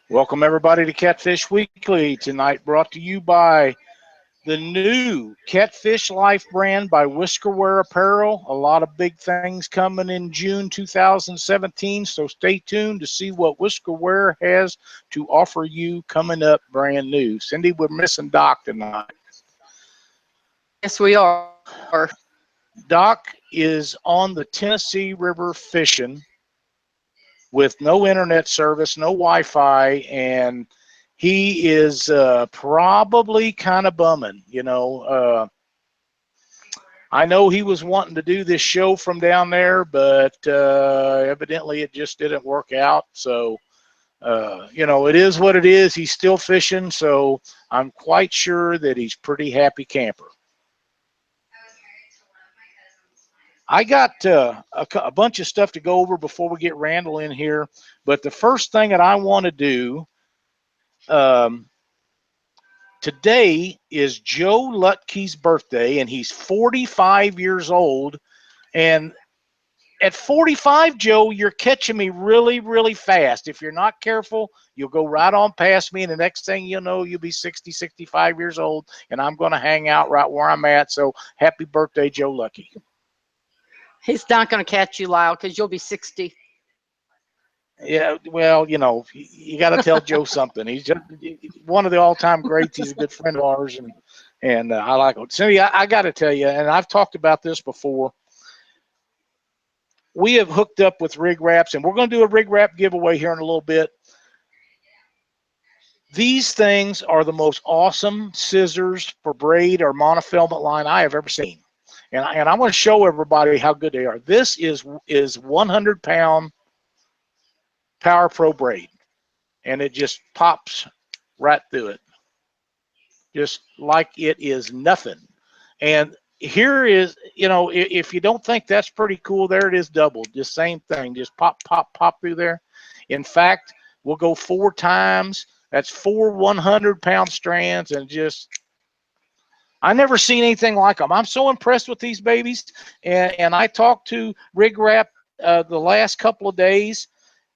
Welcome everybody to Catfish Weekly. Tonight brought to you by the new Catfish Life brand by Whiskerware Apparel. A lot of big things coming in June 2017, so stay tuned to see what Whiskerware has to offer you coming up brand new. Cindy, we're missing Doc tonight. Yes, we are. Doc is on the Tennessee River fishing with no internet service, no Wi-Fi, and he is probably kind of bumming. I know he was wanting to do this show from down there, but evidently it just didn't work out. So, it is what it is. He's still fishing, so I'm quite sure that he's pretty happy camper. I got a bunch of stuff to go over before we get Randall in here, but the first thing that I want to do today is Joe Lutke's birthday, and he's 45 years old. And at 45, Joe, you're catching me really, really fast. If you're not careful, you'll go right on past me, and the next thing you know, you'll be 60, 65 years old, and I'm going to hang out right where I'm at. So happy birthday, Joe Lucky. He's not going to catch you, Lyle, because you'll be 60. Yeah, well, you got to tell Joe something. He's just one of the all-time greats. He's a good friend of ours, and I like him. Cindy, I got to tell you, and I've talked about this before. We have hooked up with rig wraps, and we're going to do a rig wrap giveaway here in a little bit. These things are the most awesome scissors for braid or monofilament line I have ever seen, and I want to show everybody how good they are. This is 100-pound Power Pro braid, and it just pops right through it, just like it is nothing. And here is, if you don't think that's pretty cool, there it is doubled. Just same thing, just pop, pop, pop through there. In fact, we'll go 4 times. That's 4 100-pound strands, and just, I never seen anything like them. I'm so impressed with these babies. And I talked to Rig Wrap the last couple of days,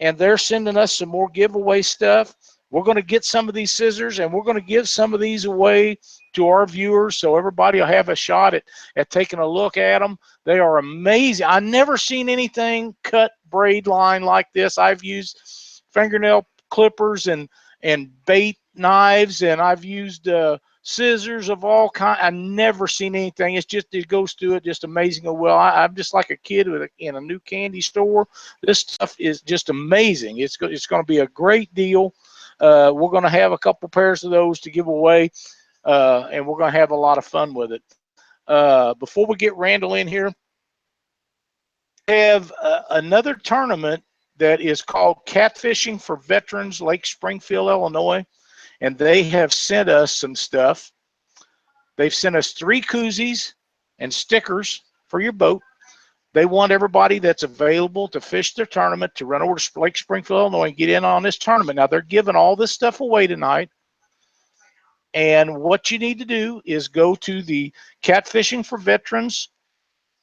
and they're sending us some more giveaway stuff. We're going to get some of these scissors, and we're going to give some of these away to our viewers, so everybody will have a shot at taking a look at them. They are amazing. I've never seen anything cut braid line like this. I've used fingernail clippers and bait knives, and I've used scissors of all kinds. I've never seen anything. It goes through it just amazing. Well, I'm just like a kid in a new candy store. This stuff is just amazing. It's going to be a great deal. We're going to have a couple pairs of those to give away, and we're going to have a lot of fun with it. Before we get Randall in here, we have another tournament that is called Catfishing for Veterans, Lake Springfield, Illinois, and they have sent us some stuff. They've sent us 3 koozies and stickers for your boat. They want everybody that's available to fish their tournament to run over to Lake Springfield, Illinois, and get in on this tournament. Now, they're giving all this stuff away tonight. And what you need to do is go to the Catfishing for Veterans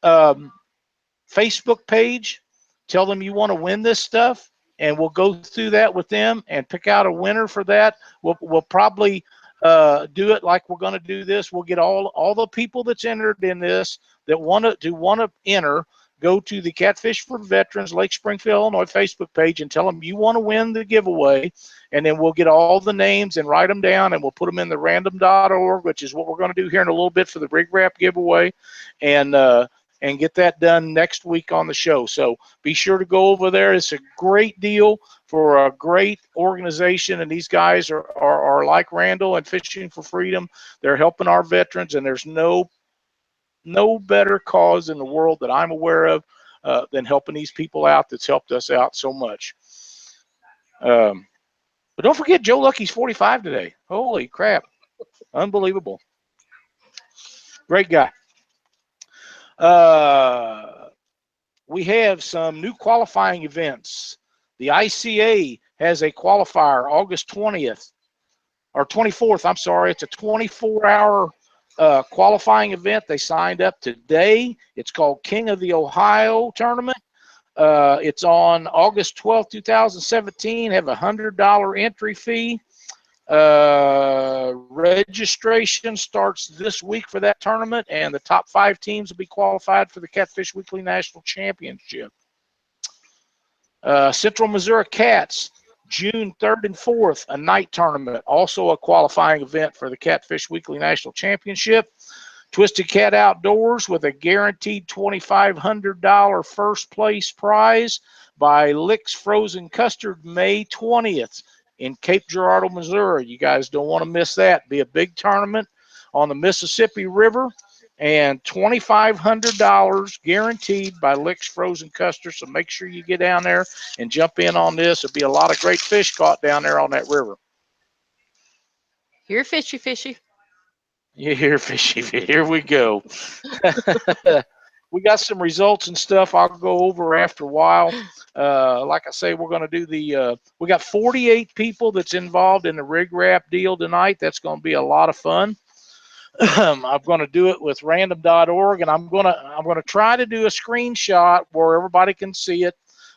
Facebook page, tell them you want to win this stuff, and we'll go through that with them and pick out a winner for that. We'll probably do it like we're going to do this. We'll get all the people that's entered in this that want to enter. Go to the Catfish for Veterans Lake Springfield, Illinois Facebook page and tell them you want to win the giveaway, and then we'll get all the names and write them down, and we'll put them in the random.org, which is what we're going to do here in a little bit for the Rig Wrap giveaway, and get that done next week on the show. So be sure to go over there. It's a great deal for a great organization, and these guys are like Randall and Fishing for Freedom. They're helping our veterans, and there's no better cause in the world that I'm aware of than helping these people out. That's helped us out so much. But don't forget, Joe Lucky's 45 today. Holy crap. Unbelievable. Great guy. We have some new qualifying events. The ICA has a qualifier August 20th or 24th. I'm sorry. It's a 24-hour qualifying event. They signed up today. It's called King of the Ohio Tournament. It's on August 12th, 2017. Have a $100 entry fee. Registration starts this week for that tournament, and the top 5 teams will be qualified for the Catfish Weekly National Championship. Central Missouri Cats, June 3rd and 4th, a night tournament, also a qualifying event for the Catfish Weekly National Championship. Twisted Cat Outdoors with a guaranteed $2,500 first place prize by Lick's Frozen Custard, May 20th in Cape Girardeau, Missouri. You guys don't want to miss that. Be a big tournament on the Mississippi River, and $2,500 guaranteed by Lick's Frozen Custard. So make sure you get down there and jump in on this. There'll be a lot of great fish caught down there on that river. You're fishy, fishy. Yeah, here, fishy. Here we go. We got some results and stuff I'll go over after a while. Like I say, we're going to do we got 48 people that's involved in the rig wrap deal tonight. That's going to be a lot of fun. I'm going to do it with random.org, and I'm going to try to do a screenshot where everybody can see it.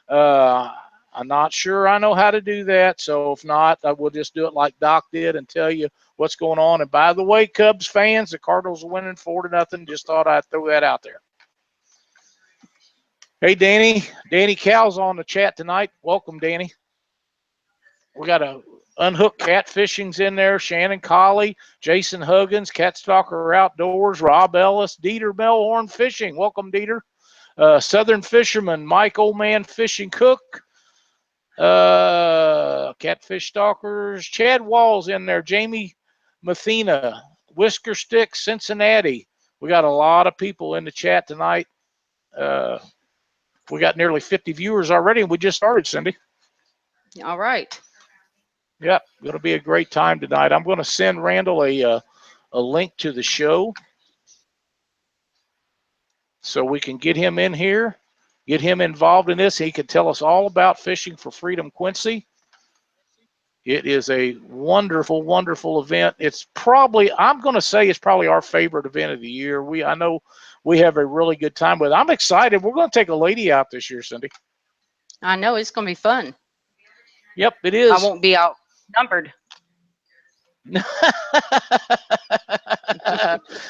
I'm not sure I know how to do that, so if not, I will just do it like Doc did and tell you what's going on. And by the way, Cubs fans, the Cardinals are winning 4-0. Just thought I'd throw that out there. Hey, Danny Cal's on the chat tonight. Welcome, Danny. We got a Unhooked Catfishing's in there. Shannon Colley, Jason Huggins, Cat Stalker Outdoors, Rob Ellis, Dieter Melhorn Fishing. Welcome, Dieter. Southern Fisherman, Mike Oldman Fishing Cook. Catfish Stalkers, Chad Walls in there. Jamie Mathena, Whisker Stick, Cincinnati. We got a lot of people in the chat tonight. We got nearly 50 viewers already, and we just started, Cindy. All right. Yep, going to be a great time tonight. I'm going to send Randall a link to the show so we can get him in here, get him involved in this. He can tell us all about Fishing for Freedom Quincy. It is a wonderful, wonderful event. It's probably, I'm going to say it's probably our favorite event of the year. I know we have a really good time with it. I'm excited. We're going to take a lady out this year, Cindy. I know it's going to be fun. Yep, it is. I won't be outnumbered.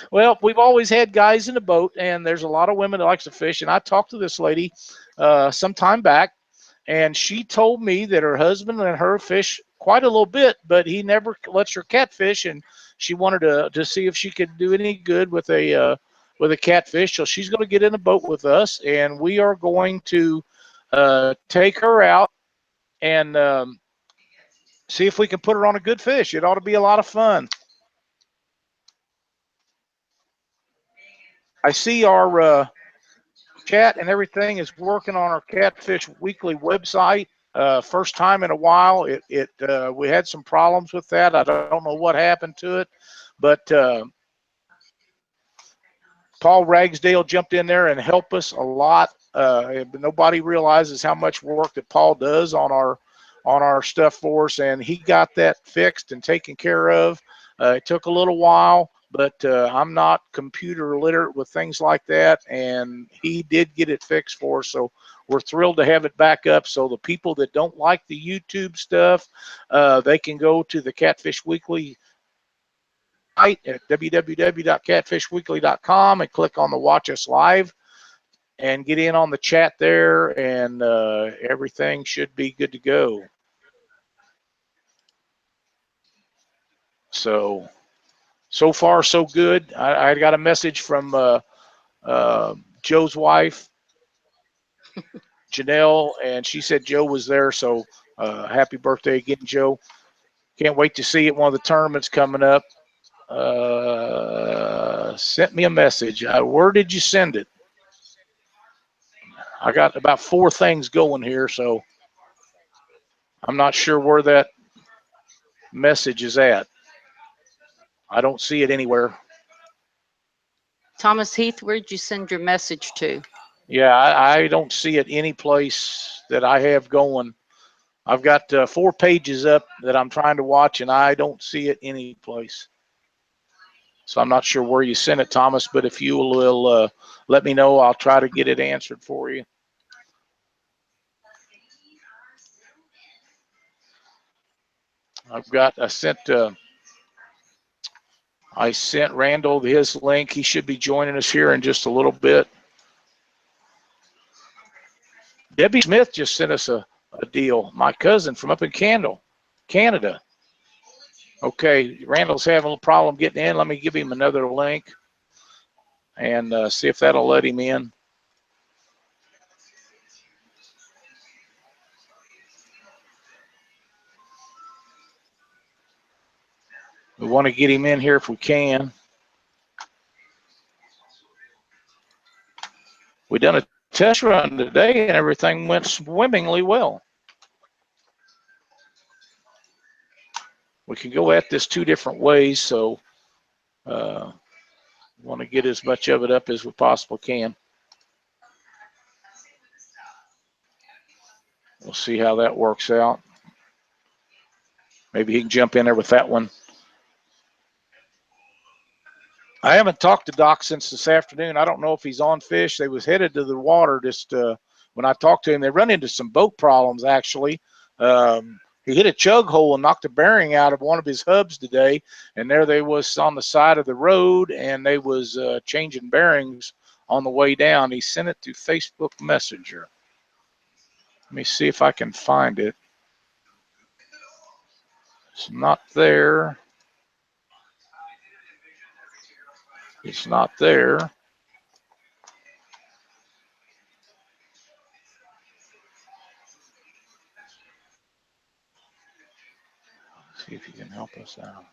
Well, we've always had guys in the boat, and there's a lot of women that likes to fish. And I talked to this lady some time back, and she told me that her husband and her fish quite a little bit, but he never lets her catfish, and she wanted to see if she could do any good with a catfish. So she's going to get in the boat with us, and we are going to take her out and see if we can put her on a good fish. It ought to be a lot of fun. I see our chat and everything is working on our Catfish Weekly website. First time in a while. We had some problems with that. I don't know what happened to it, but Paul Ragsdale jumped in there and helped us a lot. Nobody realizes how much work that Paul does on our stuff for us, and he got that fixed and taken care of. It took a little while, but I'm not computer literate with things like that, and he did get it fixed for us. So we're thrilled to have it back up. So the people that don't like the YouTube stuff, they can go to the Catfish Weekly site at www.catfishweekly.com and click on the Watch Us Live and get in on the chat there, and everything should be good to go. So far, so good. I got a message from Joe's wife, Janelle, and she said Joe was there. So happy birthday again, Joe. Can't wait to see it. One of the tournaments coming up. Sent me a message. Where did you send it? I got about 4 things going here, so I'm not sure where that message is at. I don't see it anywhere. Thomas Heath, where'd you send your message to? Yeah, I don't see it any place that I have going. I've got 4 pages up that I'm trying to watch, and I don't see it any place. So I'm not sure where you sent it, Thomas, but if you will let me know, I'll try to get it answered for you. I sent Randall his link. He should be joining us here in just a little bit. Debbie Smith just sent us a deal. My cousin from up in Canada. Okay, Randall's having a little problem getting in. Let me give him another link and see if that'll let him in. We want to get him in here if we can. We done a test run today and everything went swimmingly well. We can go at this two different ways, so want to get as much of it up as we possibly can. We'll see how that works out. Maybe he can jump in there with that one. I haven't talked to Doc since this afternoon. I don't know if he's on fish. They was headed to the water just when I talked to him. They run into some boat problems, actually. He hit a chug hole and knocked a bearing out of one of his hubs today, and there they was on the side of the road, and they was changing bearings on the way down. He sent it to Facebook Messenger. Let me see if I can find it. It's not there. It's not there. See if you can help us out.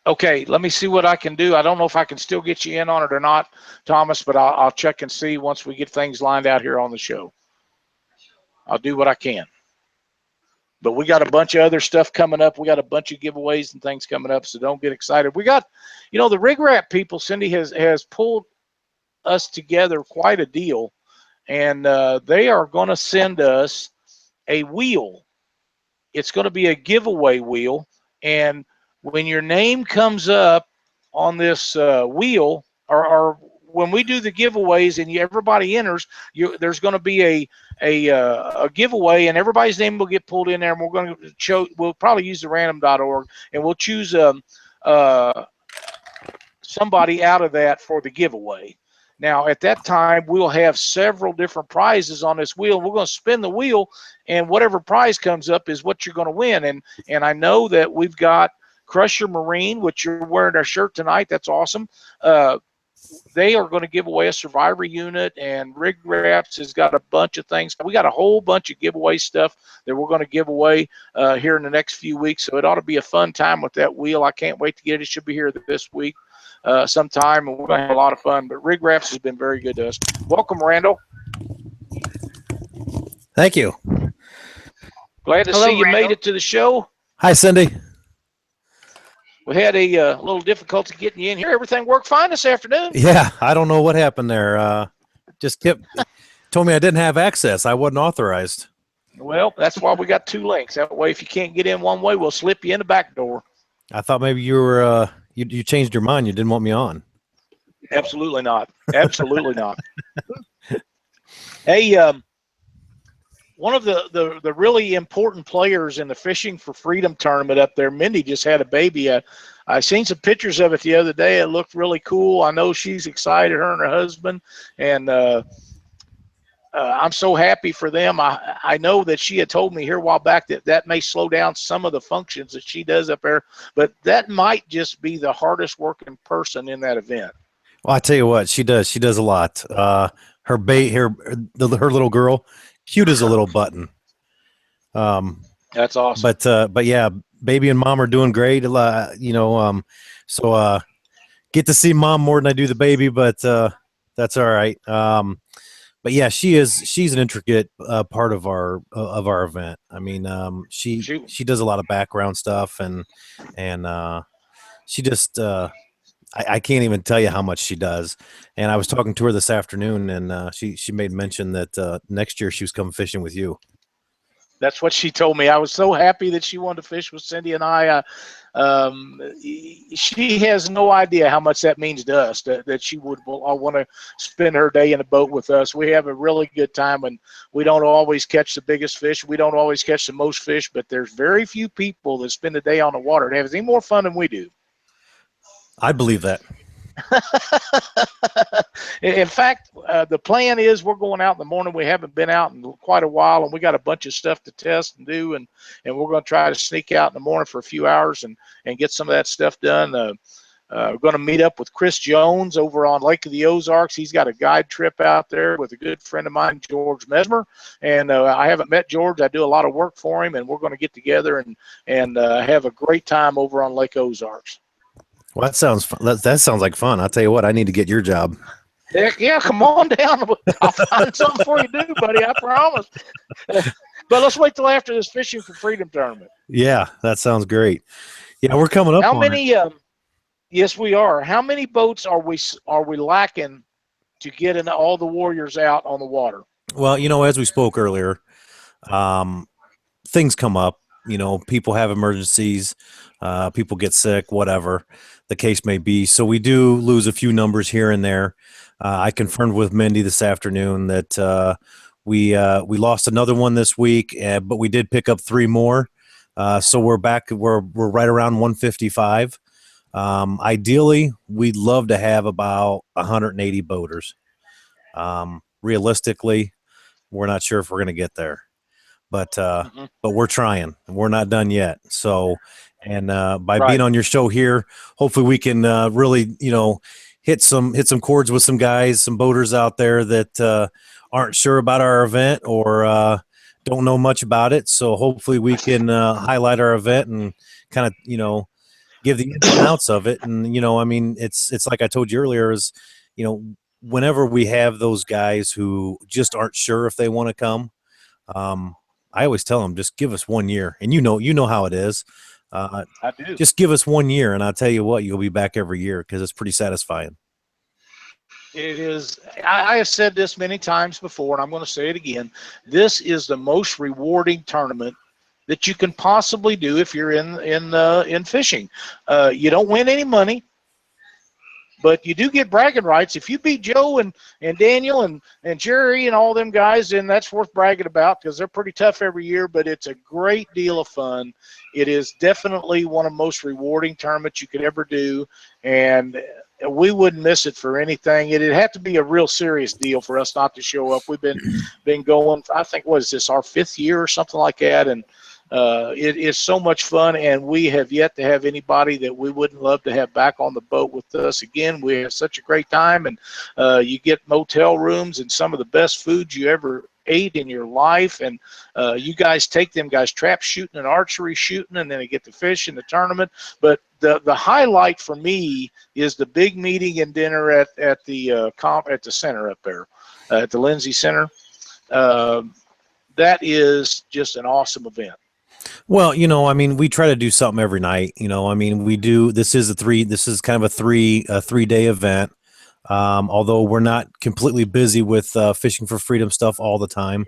Okay, let me see what I can do. I don't know if I can still get you in on it or not, Thomas, but I'll check and see once we get things lined out here on the show. I'll do what I can. But we got a bunch of other stuff coming up. We got a bunch of giveaways and things coming up, so don't get excited. We got, the Rig Wrap people, Cindy has pulled us together quite a deal, and they are going to send us a wheel. It's going to be a giveaway wheel, and when your name comes up on this wheel, or when we do the giveaways and everybody enters, there's going to be a giveaway, and everybody's name will get pulled in there, and we're going to show. We'll probably use the random.org, and we'll choose somebody out of that for the giveaway. Now, at that time, we'll have several different prizes on this wheel. We're going to spin the wheel, and whatever prize comes up is what you're going to win. And I know that we've got Crusher Marine, which you're wearing our shirt tonight. That's awesome. They are going to give away a Survivor unit, and Rig Wraps has got a bunch of things. We got a whole bunch of giveaway stuff that we're going to give away here in the next few weeks. So it ought to be a fun time with that wheel. I can't wait to get it. It should be here this week sometime, and we're going to have a lot of fun. But Rig Wraps has been very good to us. Welcome, Randall. Thank you. Glad to see you made it to the show. Hi, Cindy. We had a little difficulty getting you in here. Everything worked fine this afternoon. Yeah, I don't know what happened there. Just told me I didn't have access. I wasn't authorized. Well, that's why we got two links. That way, if you can't get in one way, we'll slip you in the back door. I thought maybe you were you changed your mind. You didn't want me on. Absolutely not. Absolutely not. Hey, one of the really important players in the Fishing for Freedom tournament up there, Mindy, just had a baby. I seen some pictures of it the other day. It looked really cool. I know she's excited, her and her husband, and I'm so happy for them. I know that she had told me here a while back that may slow down some of the functions that she does up there, but that might just be the hardest working person in that event. Well, I tell you what, she does. She does a lot. Her little girl, cute as a little button. That's awesome. But yeah, baby and mom are doing great. So get to see mom more than I do the baby, but that's all right. But yeah, she's an intricate part of our event. I mean, she does a lot of background stuff, and she just I can't even tell you how much she does. And I was talking to her this afternoon, and she made mention that next year she was coming fishing with you. That's what she told me. I was so happy that she wanted to fish with Cindy and I. She has no idea how much that means to us, that she would want to spend her day in a boat with us. We have a really good time, and we don't always catch the biggest fish. We don't always catch the most fish, but there's very few people that spend a day on the water and have any more fun than we do. I believe that. In fact, the plan is we're going out in the morning. We haven't been out in quite a while, and we got a bunch of stuff to test and do, and we're going to try to sneak out in the morning for a few hours and get some of that stuff done. We're going to meet up with Chris Jones over on Lake of the Ozarks. He's got a guide trip out there with a good friend of mine, George Mesmer, and I haven't met George. I do a lot of work for him, and we're going to get together and have a great time over on Lake Ozarks. Well, that sounds fun. That sounds like fun. I'll tell you what, I need to get your job. Heck yeah, come on down. I'll find something for you to do, buddy. I promise. But let's wait till after this Fishing for Freedom tournament. Yeah, that sounds great. Yeah, we're coming up. How many? Yes, we are. How many boats are we lacking to get all the warriors out on the water? Well, as we spoke earlier, things come up. People have emergencies, people get sick, whatever the case may be. So we do lose a few numbers here and there. I confirmed with Mindy this afternoon that we lost another one this week, but we did pick up 3 more. So we're back. We're right around 155. Ideally, we'd love to have about 180 boaters. Realistically, we're not sure if we're going to get there. But we're trying. We're not done yet. So, and by being on your show here, hopefully we can really, hit some chords with some guys, some boaters out there that aren't sure about our event or don't know much about it. So hopefully we can highlight our event and kind of, give the ins and outs of it. And it's like I told you earlier, is whenever we have those guys who just aren't sure if they want to come. I always tell them, just give us 1 year, and you know how it is. I do. Just give us 1 year, and I'll tell you what, you'll be back every year because it's pretty satisfying. It is. I have said this many times before, and I'm going to say it again. This is the most rewarding tournament that you can possibly do if you're in fishing. You don't win any money, but you do get bragging rights. If you beat Joe and Daniel and Jerry and all them guys, then that's worth bragging about because they're pretty tough every year, but it's a great deal of fun. It is definitely one of the most rewarding tournaments you could ever do, and we wouldn't miss it for anything. It'd have to be a real serious deal for us not to show up. We've been going, I think, what is this, our 5th year or something like that, and it is so much fun, and we have yet to have anybody that we wouldn't love to have back on the boat with us again. We have such a great time, and you get motel rooms and some of the best foods you ever ate in your life, and you guys take them guys trap shooting and archery shooting, and then they get to fish in the tournament. But the highlight for me is the big meeting and dinner at the center up there at the Lindsay Center. That is just an awesome event. Well, we try to do something every night. We do. This is kind of a 3-day event. Although we're not completely busy with Fishing for Freedom stuff all the time.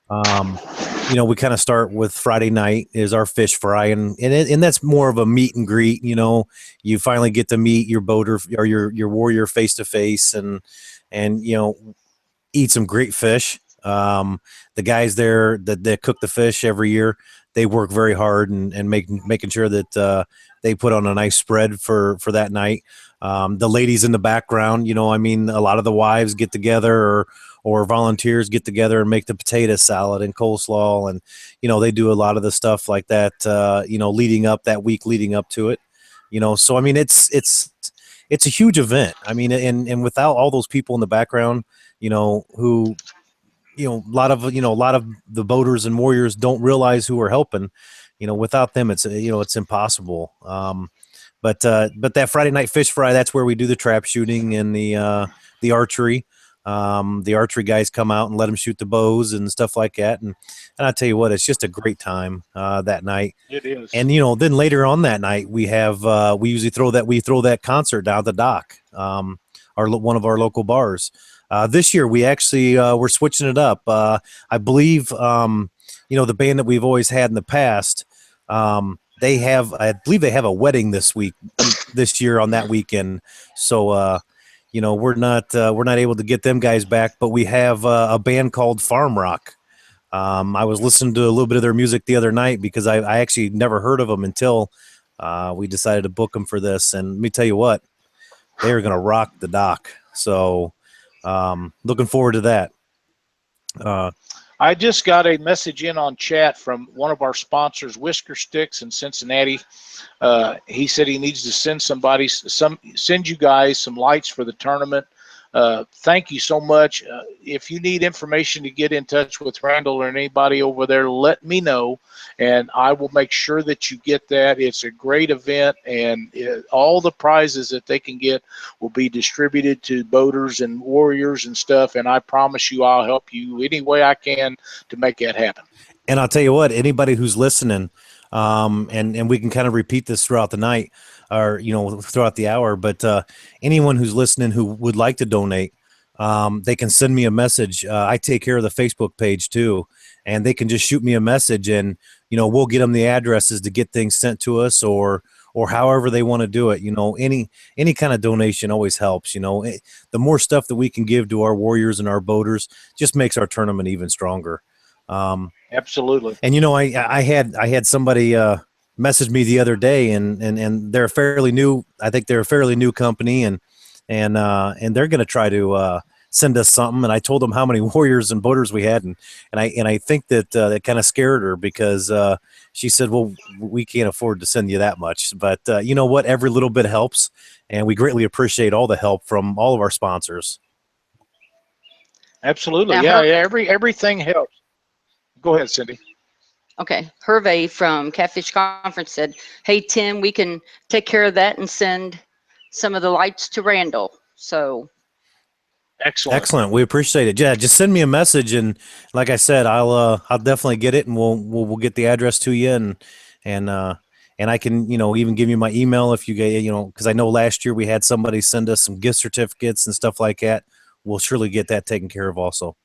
We kind of start with Friday night is our fish fry, and that's more of a meet and greet. You finally get to meet your boater or your warrior face to face, and eat some great fish. The guys there that cook the fish every year, they work very hard and making sure that they put on a nice spread for that night. The ladies in the background, a lot of the wives get together or volunteers get together and make the potato salad and coleslaw, and they do a lot of the stuff like that. Leading up that week, leading up to it. So it's a huge event. And without all those people in the background, who. A lot of the boaters and warriors don't realize who are helping. Without them, it's impossible. But that Friday night fish fry, that's where we do the trap shooting and the archery. The archery guys come out and let them shoot the bows and stuff like that. And I tell you what, it's just a great time that night. It is. And then later on that night, we have we usually throw that concert down at the dock, one of our local bars. This year we actually we're switching it up. I believe the band that we've always had in the past, I believe they have a wedding this year on that weekend. So, we're not able to get them guys back, but we have a band called Farm Rock. I was listening to a little bit of their music the other night because I actually never heard of them until we decided to book them for this. And let me tell you what, they are going to rock the dock. So looking forward to that. I just got a message in on chat from one of our sponsors, Whisker Sticks in Cincinnati. He said he needs to send you guys some lights for the tournament. Thank you so much. If you need information to get in touch with Randall or anybody over there, let me know, and I will make sure that you get that. It's a great event, and all the prizes that they can get will be distributed to boaters and warriors and stuff, and I promise you I'll help you any way I can to make that happen. And I'll tell you what, anybody who's listening, and we can kind of repeat this throughout the night or, throughout the hour, but anyone who's listening who would like to donate, they can send me a message. I take care of the Facebook page too, and they can just shoot me a message and, we'll get them the addresses to get things sent to us or however they want to do it. Any kind of donation always helps. The more stuff that we can give to our warriors and our boaters just makes our tournament even stronger. Absolutely. And I had somebody message me the other day, and they're fairly new. I think they're a fairly new company, and they're going to try to send us something. And I told them how many warriors and boaters we had, and I think that that kind of scared her because she said, "Well, we can't afford to send you that much." But you know what? Every little bit helps, and we greatly appreciate all the help from all of our sponsors. Absolutely. Now, Everything helps. Go ahead, Cindy. Okay. Hervé from Catfish Conference said, "Hey, Tim, we can take care of that and send some of the lights to Randall." So Excellent. We appreciate it. Yeah, just send me a message, and like I said, I'll definitely get it, and we'll get the address to you, and I can even give you my email if you get because I know last year we had somebody send us some gift certificates and stuff like that. We'll surely get that taken care of also.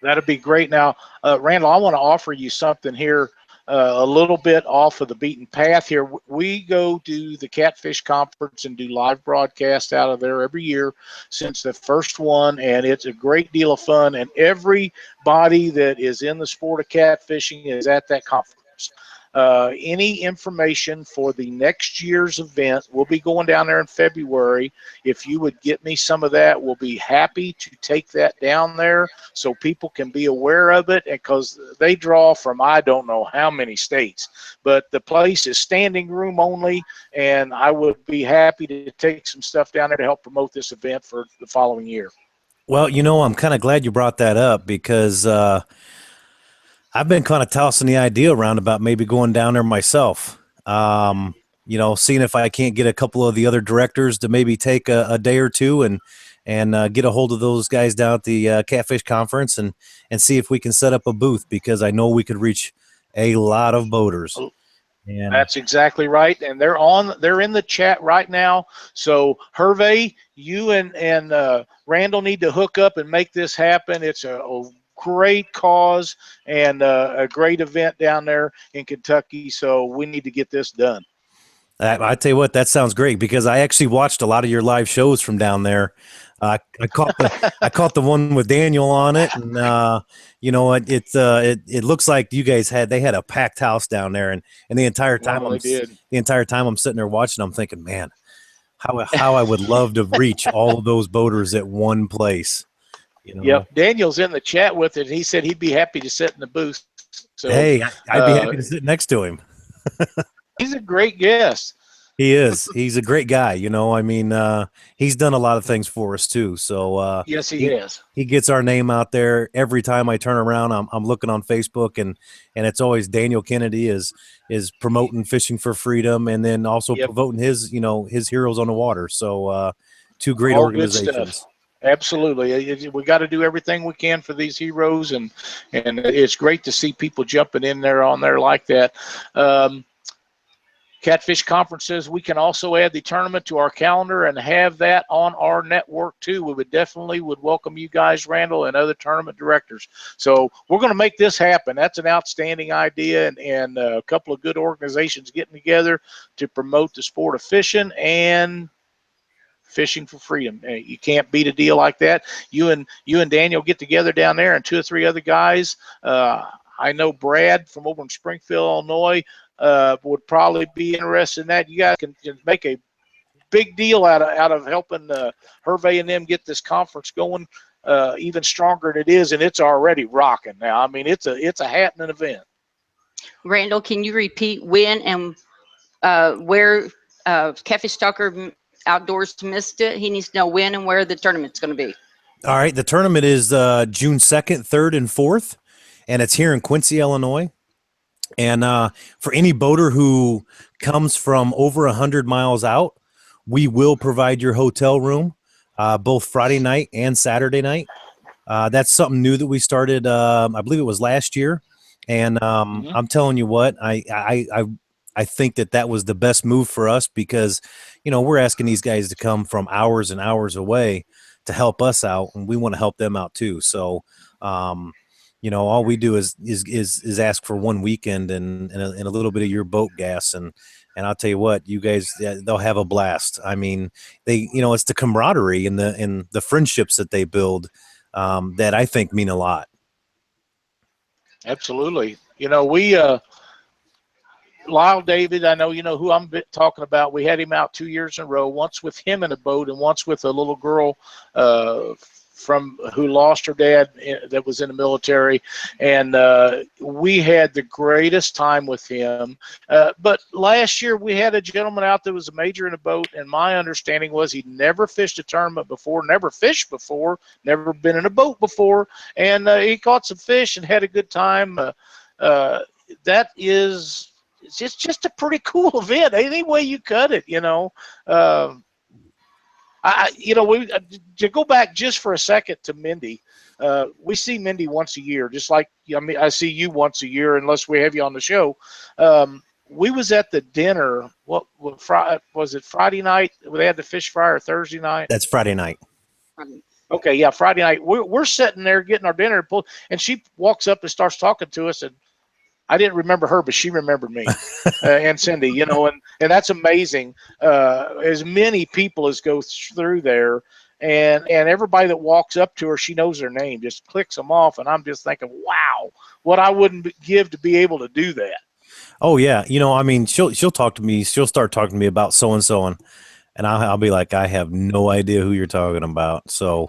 That'd be great. Now, Randall, I want to offer you something here, a little bit off of the beaten path here. We go to the Catfish Conference and do live broadcasts out of there every year since the first one, and it's a great deal of fun. And everybody that is in the sport of catfishing is at that conference. Any information for the next year's event, we'll be going down there in February. If you would get me some of that, we'll be happy to take that down there so people can be aware of it, because they draw from I don't know how many states, but the place is standing room only, and I would be happy to take some stuff down there to help promote this event for the following year. Well, I'm kind of glad you brought that up because I've been kind of tossing the idea around about maybe going down there myself. Seeing if I can't get a couple of the other directors to maybe take a day or two and get a hold of those guys down at the Catfish Conference and see if we can set up a booth, because I know we could reach a lot of boaters. And that's exactly right, and they're in the chat right now. So Hervé, you and Randall need to hook up and make this happen. It's a great cause and a great event down there in Kentucky, so we need to get this done. I tell you what, that sounds great, because I actually watched a lot of your live shows from down there. I caught the one with Daniel on it, and it looks like you guys had a packed house down there, and the entire time I'm sitting there watching, I'm thinking, man, how I would love to reach all of those boaters at one place. Yep, Daniel's in the chat with it. He said he'd be happy to sit in the booth. So hey, I'd be happy to sit next to him. He's a great guest. He is. He's a great guy. He's done a lot of things for us too. So yes, he has. He gets our name out there every time I turn around. I'm looking on Facebook, and it's always Daniel Kennedy is promoting Fishing for Freedom, and then also promoting his his Heroes on the Water. So two great organizations. Absolutely. We got to do everything we can for these heroes, and it's great to see people jumping in there on there like that. Catfish Conference says we can also add the tournament to our calendar and have that on our network too. We would definitely welcome you guys, Randall, and other tournament directors. So we're going to make this happen. That's an outstanding idea, and a couple of good organizations getting together to promote the sport of fishing and fishing for freedom. You can't beat a deal like that. You and Daniel get together down there, and 2 or 3 other guys. I know Brad from over in Springfield, Illinois, would probably be interested in that. You guys can make a big deal out of helping Hervé and them get this conference going even stronger than it is, and it's already rocking now. I mean, it's a happening event. Randall, can you repeat when and where Catfish Stalker Outdoors missed it? He needs to know when and where the tournament's going to be. All right, the tournament is June 2nd, 3rd, and 4th, and it's here in Quincy, Illinois. And for any boater who comes from over 100 miles out, we will provide your hotel room both Friday night and Saturday night. That's something new that we started, I believe it was last year. And I'm telling you what, I think that was the best move for us because, you know, we're asking these guys to come from hours and hours away to help us out, and we want to help them out too. So, you know, all we do is ask for one weekend and a little bit of your boat gas, and I'll tell you what, you guys, they'll have a blast. I mean, it's the camaraderie and the friendships that they build that I think mean a lot. Absolutely. You know, we Lyle David, I know you know who I'm talking about. We had him out 2 years in a row, once with him in a boat and once with a little girl from who lost her dad that was in the military, and we had the greatest time with him. But last year we had a gentleman out that was a major in a boat, and my understanding was he'd never fished a tournament before, never fished before, never been in a boat before, and he caught some fish and had a good time. That is, it's just a pretty cool event. Any way you cut it, you know. To go back just for a second to Mindy, we see Mindy once a year, just like I see you once a year, unless we have you on the show. We was at the dinner. What was it? Friday night? They had the fish fry, or Thursday night? That's Friday night. Okay, yeah, Friday night. We're sitting there getting our dinner, and she walks up and starts talking to us, and I didn't remember her, but she remembered me and Cindy, you know, and that's amazing. As many people as go through there, and everybody that walks up to her, she knows their name, just clicks them off. And I'm just thinking, wow, what I wouldn't give to be able to do that. Oh yeah. You know, I mean, she'll talk to me. She'll start talking to me about so-and-so, and I'll be like, I have no idea who you're talking about. So,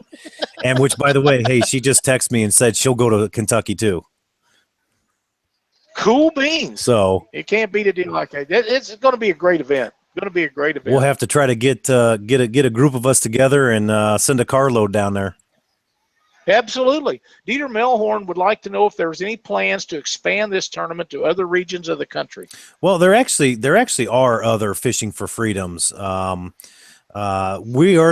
and which, by the way, hey, she just texted me and said she'll go to Kentucky too. Cool beans. So it can't beat a deal like that. It's going to be a great event. Going to be a great event. We'll have to try to get a group of us together and send a carload down there. Absolutely. Dieter Melhorn would like to know if there's any plans to expand this tournament to other regions of the country. Well, there actually are other Fishing for Freedoms. We are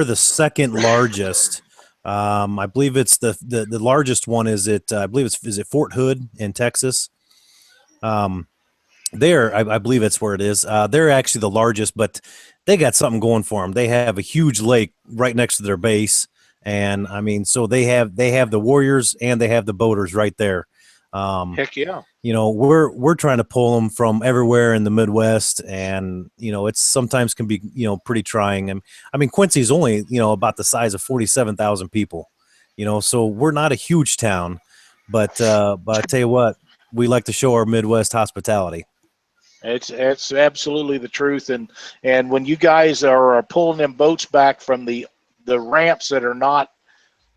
the second largest. I believe it's the largest one is I believe is it Fort Hood in Texas. I believe that's where it is. They're actually the largest, but they got something going for them. They have a huge lake right next to their base, and I mean, so they have the warriors and they have the boaters right there. Heck yeah! You know, we're trying to pull them from everywhere in the Midwest, and you know, it's sometimes can be pretty trying. And I mean, Quincy's only about the size of 47,000 people. You know, so we're not a huge town, but I tell you what, we like to show our Midwest hospitality. It's absolutely the truth, and when you guys are pulling them boats back from the ramps that are not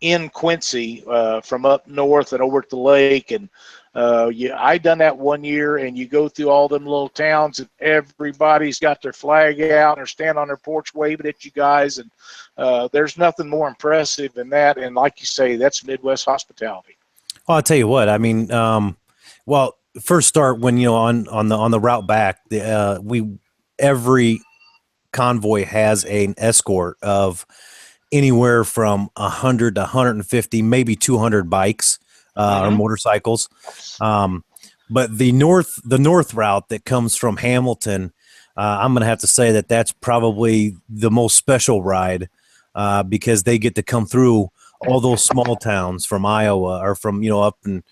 in Quincy, from up north and over at the lake, and I done that one year, and you go through all them little towns, and everybody's got their flag out, and they're standing on their porch waving at you guys, and there's nothing more impressive than that. And like you say, that's Midwest hospitality. Well, I'll tell you what. I mean, well, first start when on the route back, every convoy has an escort of anywhere from 100 to 150, maybe 200 bikes or motorcycles. But the north route that comes from Hamilton, I'm going to have to say that that's probably the most special ride because they get to come through all those small towns from Iowa or from, up in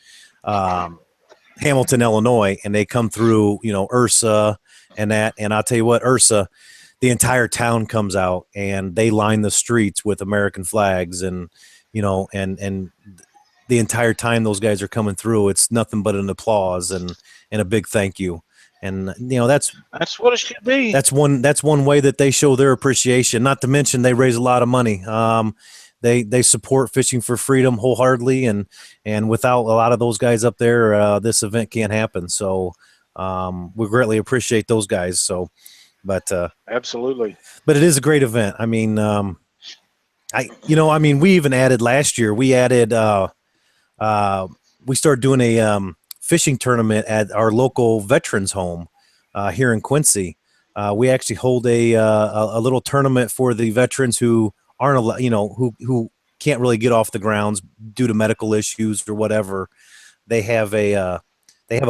Hamilton, Illinois, and they come through, Ursa and that. And I'll tell you what, Ursa, the entire town comes out and they line the streets with American flags and, and the entire time those guys are coming through, it's nothing but an applause and a big thank you. And that's what it should be. That's one way that they show their appreciation. Not to mention they raise a lot of money. They support Fishing for Freedom wholeheartedly, and without a lot of those guys up there, this event can't happen. So we greatly appreciate those guys. So, but absolutely. But it is a great event. I mean, we even added last year. We added. We started doing a fishing tournament at our local veterans home here in Quincy. We actually hold a little tournament for the veterans who aren't, who can't really get off the grounds due to medical issues or whatever. They have a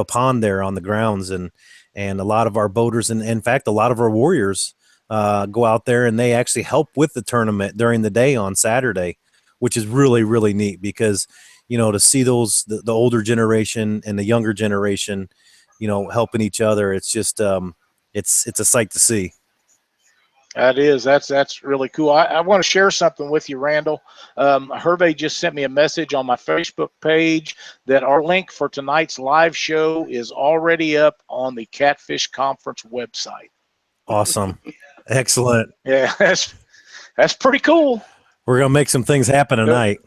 pond there on the grounds, and a lot of our boaters and in fact a lot of our warriors go out there and they actually help with the tournament during the day on Saturday, which is really, really neat because to see those the older generation and the younger generation, helping each other, it's just it's a sight to see. That is. That's really cool. I want to share something with you, Randall. Hervé just sent me a message on my Facebook page that our link for tonight's live show is already up on the Catfish Conference website. Awesome. Excellent. Yeah, that's pretty cool. We're going to make some things happen tonight.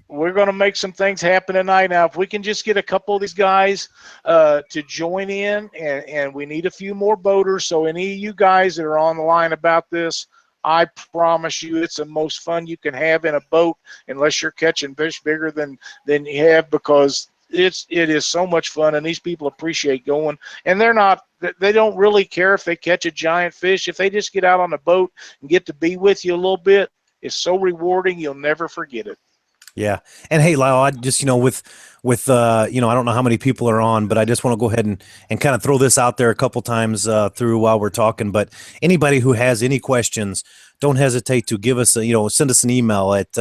We're going to make some things happen tonight. Now, if we can just get a couple of these guys to join in, and we need a few more boaters. So any of you guys that are on the line about this, I promise you it's the most fun you can have in a boat, unless you're catching fish bigger than you have, because it is so much fun, and these people appreciate going. And they don't really care if they catch a giant fish. If they just get out on the boat and get to be with you a little bit, it's so rewarding, you'll never forget it. Yeah. And hey, Lyle, I just, with I don't know how many people are on, but I just want to go ahead and kind of throw this out there a couple times through while we're talking. But anybody who has any questions, don't hesitate to give us send us an email at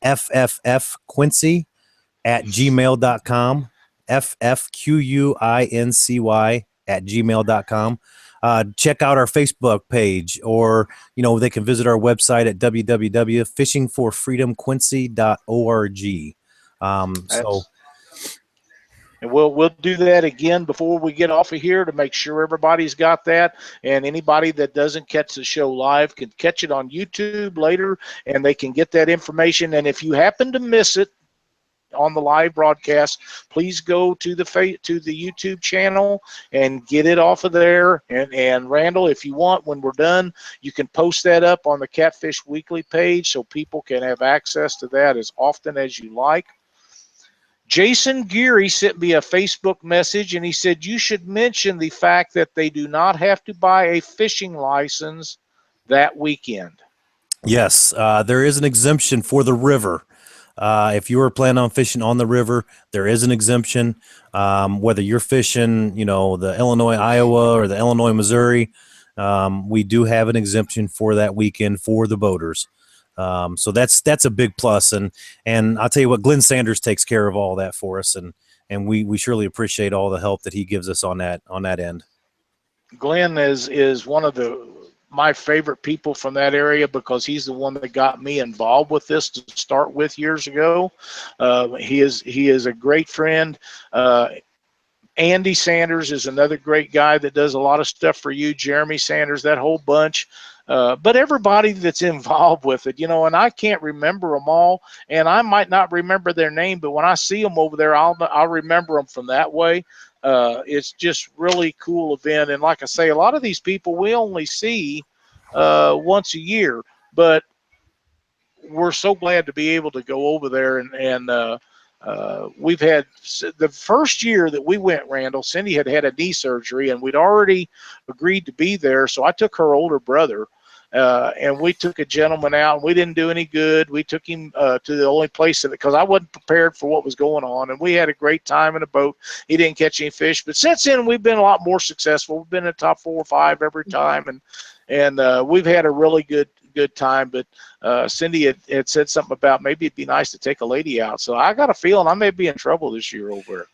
ffquincy@gmail.com, ffquincy@gmail.com. Check out our Facebook page, or they can visit our website at www.fishingforfreedomquincy.org. And we'll do that again before we get off of here to make sure everybody's got that. And anybody that doesn't catch the show live can catch it on YouTube later, and they can get that information. And if you happen to miss it on the live broadcast, please go to the YouTube channel and get it off of there. And Randall, if you want, when we're done, you can post that up on the Catfish Weekly page so people can have access to that as often as you like. Jason Geary sent me a Facebook message, and he said you should mention the fact that they do not have to buy a fishing license that weekend. Yes, there is an exemption for the river. If you are planning on fishing on the river, there is an exemption. Whether you're fishing, the Illinois, Iowa, or the Illinois, Missouri, we do have an exemption for that weekend for the boaters. So that's a big plus. And I'll tell you what, Glenn Sanders takes care of all that for us, and we surely appreciate all the help that he gives us on that end. Glenn is one of my favorite people from that area, because he's the one that got me involved with this to start with years ago. He is a great friend. Andy Sanders is another great guy that does a lot of stuff for you. Jeremy Sanders, that whole bunch. But everybody that's involved with it, and I can't remember them all, and I might not remember their name, but when I see them over there, I'll remember them from that way. It's just really cool event. And like I say, a lot of these people we only see once a year, but we're so glad to be able to go over there. And we've had the first year that we went, Randall, Cindy had a knee surgery, and we'd already agreed to be there. So I took her older brother, and we took a gentleman out, and we didn't do any good. We took him to the only place that, because I wasn't prepared for what was going on, and we had a great time in a boat. He didn't catch any fish, but since then we've been a lot more successful. We've been in the top 4 or 5 every time, and we've had a really good time. But Cindy had said something about maybe it'd be nice to take a lady out, so I got a feeling I may be in trouble this year over there.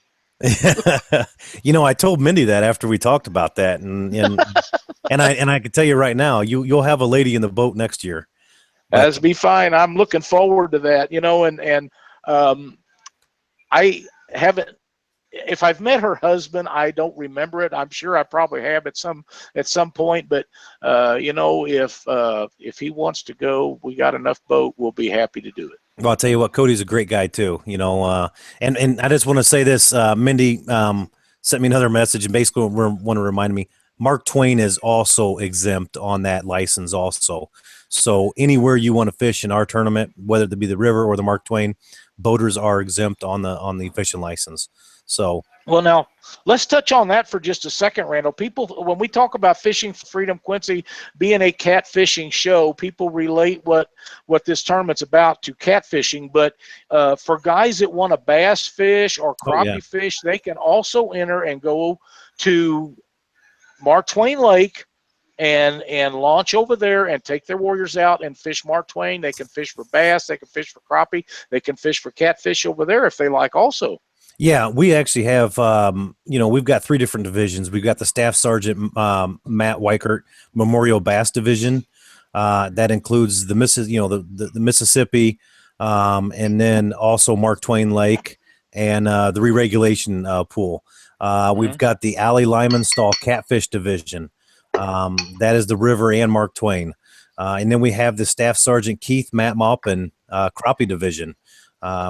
You know, I told Mindy that after we talked about that, and I can tell you right now, you'll have a lady in the boat next year. That'd be fine. I'm looking forward to that. You know, and I haven't. If I've met her husband, I don't remember it. I'm sure I probably have at some point. But you know, if he wants to go, we got enough boat. We'll be happy to do it. Well, I'll tell you what, Cody's a great guy too, you know, and I just want to say this, Mindy sent me another message and basically want to remind me, Mark Twain is also exempt on that license also. So anywhere you want to fish in our tournament, whether it be the river or the Mark Twain, boaters are exempt on the fishing license. So, well, now let's touch on that for just a second, Randall. People, when we talk about Fishing for Freedom Quincy being a catfishing show, people relate what this tournament's about to catfishing. But for guys that want to bass fish or crappie fish, they can also enter and go to Mark Twain Lake and launch over there and take their warriors out and fish Mark Twain. They can fish for bass, they can fish for crappie, they can fish for catfish over there if they like also. Yeah, we actually have, you know, we've got 3 different divisions. We've got the Staff Sergeant Matt Weichert Memorial Bass Division. That includes the Mississippi, and then also Mark Twain Lake and the re-regulation pool. We've got the Alley Lyman Stall Catfish Division. That is the river and Mark Twain. And then we have the Staff Sergeant Keith Matt Maupin Crappie Division.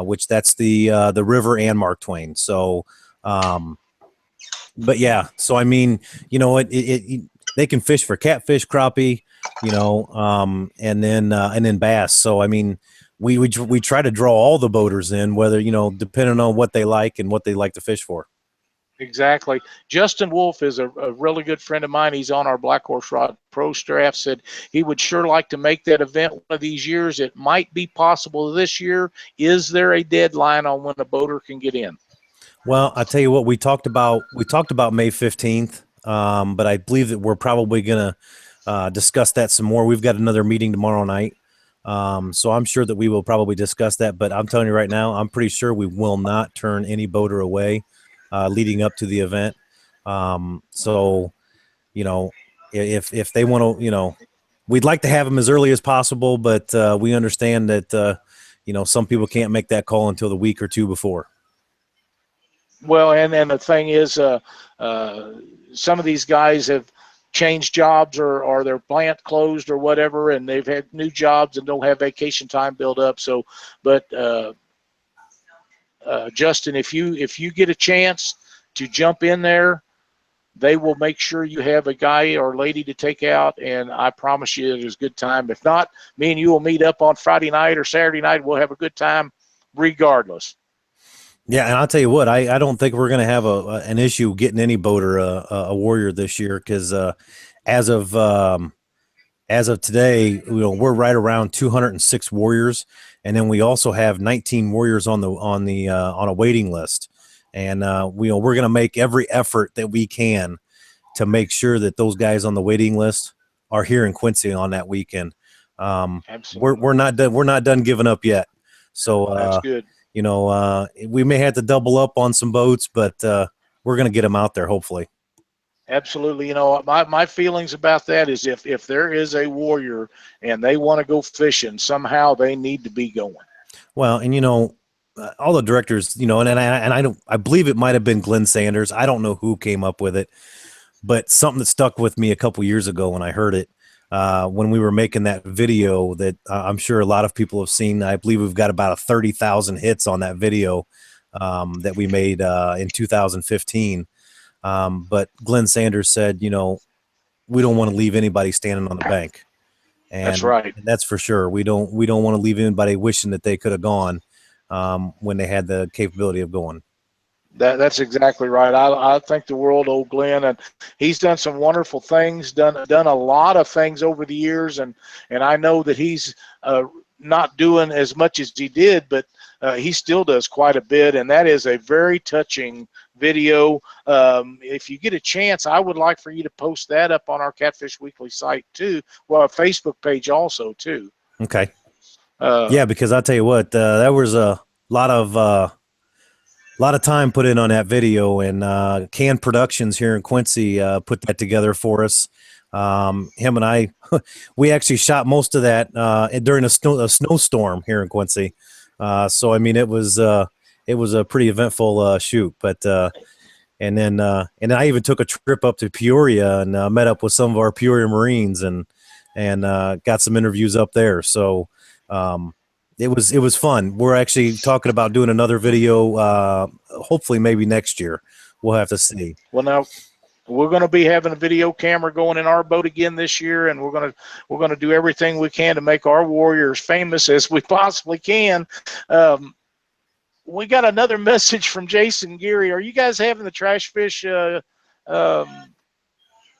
Which that's the river and Mark Twain. So, but yeah, so I mean, you know, they can fish for catfish, crappie, you know, and then bass. So I mean, we try to draw all the boaters in, whether, you know, depending on what they like and what they like to fish for. Exactly. Justin Wolf is a really good friend of mine. He's on our Black Horse Rod Pro staff. Said he would sure like to make that event one of these years. It might be possible this year. Is there a deadline on when a boater can get in? Well, I tell you what, we talked about May 15th, but I believe that we're probably going to discuss that some more. We've got another meeting tomorrow night. So I'm sure that we will probably discuss that, but I'm telling you right now, I'm pretty sure we will not turn any boater away leading up to the event. So, you know, if they want to, you know, we'd like to have them as early as possible, but we understand that, you know, some people can't make that call until the week or 2 before. Well, and the thing is, some of these guys have changed jobs or their plant closed or whatever, and they've had new jobs and don't have vacation time built up. So, but Justin, if you get a chance to jump in there, they will make sure you have a guy or lady to take out, and I promise you it is a good time. If not, me and you will meet up on Friday night or Saturday night. We'll have a good time regardless. Yeah, and I'll tell you what, I don't think we're going to have an issue getting any boater a warrior this year, because as of today, you know, we're right around 206 warriors, and then we also have 19 warriors on a waiting list, and we're going to make every effort that we can to make sure that those guys on the waiting list are here in Quincy on that weekend. We're not done giving up yet, so that's good. You know, we may have to double up on some boats, but we're going to get them out there, hopefully. Absolutely. You know, my feelings about that is if there is a warrior and they want to go fishing, somehow they need to be going. Well, and, you know, all the directors, you know, and I believe it might have been Glenn Sanders. I don't know who came up with it, but something that stuck with me a couple years ago when I heard it, when we were making that video that I'm sure a lot of people have seen. I believe we've got about 30,000 hits on that video that we made in 2015. But Glenn Sanders said, you know, we don't want to leave anybody standing on the bank. And that's right. And that's for sure. We don't want to leave anybody wishing that they could have gone when they had the capability of going. That's exactly right. I think the world of Glenn, and he's done some wonderful things. Done a lot of things over the years, and I know that he's not doing as much as he did, but he still does quite a bit, and that is a very touching video. If you get a chance, I would like for you to post that up on our Catfish Weekly site too. Well, our Facebook page also too. Okay. Yeah, because I'll tell you what, that was a lot of time put in on that video, and Can Productions here in Quincy put that together for us. Him and I, we actually shot most of that during a snowstorm here in Quincy. So I mean, it was a pretty eventful shoot. But and then I even took a trip up to Peoria and met up with some of our Peoria Marines and got some interviews up there. So. It was fun. We're actually talking about doing another video, hopefully maybe next year. We'll have to see. Well, now we're going to be having a video camera going in our boat again this year, and we're going to do everything we can to make our warriors famous as we possibly can. We got another message from Jason Geary. Are you guys having the trash fish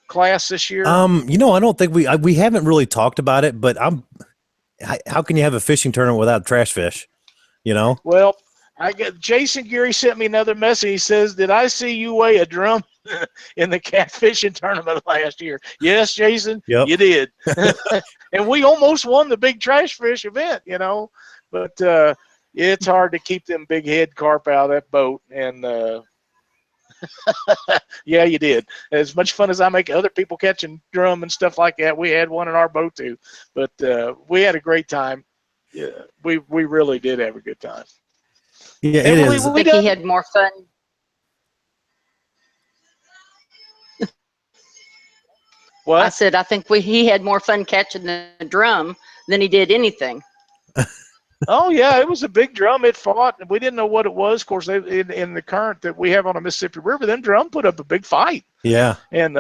class this year? You know, I don't think we haven't really talked about it, but how can you have a fishing tournament without trash fish? You know? Well, Jason Geary sent me another message. He says, "Did I see you weigh a drum in the catfishing tournament last year?" Yes, Jason, Yep. You did. And we almost won the big trash fish event, you know. But it's hard to keep them big head carp out of that boat. And yeah, you did. As much fun as I make other people catching drum and stuff like that, we had one in our boat too. But we had a great time. Yeah, we really did have a good time. Yeah, And it is. I think he had more fun. What? I said, I think he had more fun catching the drum than he did anything. Oh yeah, it was a big drum. It fought, and we didn't know what it was. Of course, in the current that we have on the Mississippi River, then drum put up a big fight. Yeah. And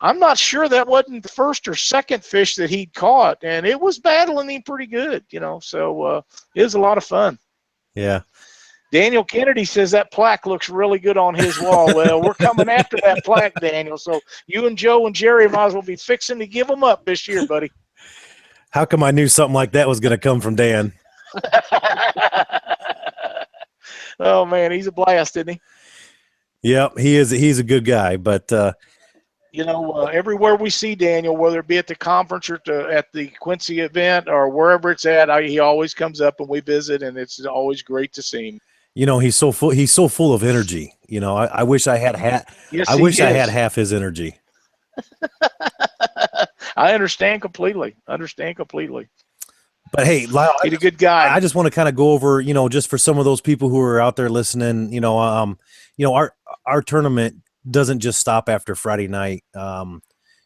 I'm not sure that wasn't the first or second fish that he'd caught, and it was battling him pretty good, you know. So it was a lot of fun. Yeah. Daniel Kennedy says that plaque looks really good on his wall. Well, we're coming after that plaque, Daniel. So you and Joe and Jerry might as well be fixing to give them up this year, buddy. How come I knew something like that was going to come from Dan? Oh man, he's a blast, isn't he? Yep, he is. He's a good guy, but you know, everywhere we see Daniel, whether it be at the conference or at the Quincy event or wherever it's at, he always comes up and we visit, and it's always great to see him. You know, he's so full. He's so full of energy. You know, I wish I had Yes, I wish I had half his energy. I understand completely. But hey, Lyle, he's a good guy. I just want to kind of go over, you know, just for some of those people who are out there listening, you know, our tournament doesn't just stop after Friday night. You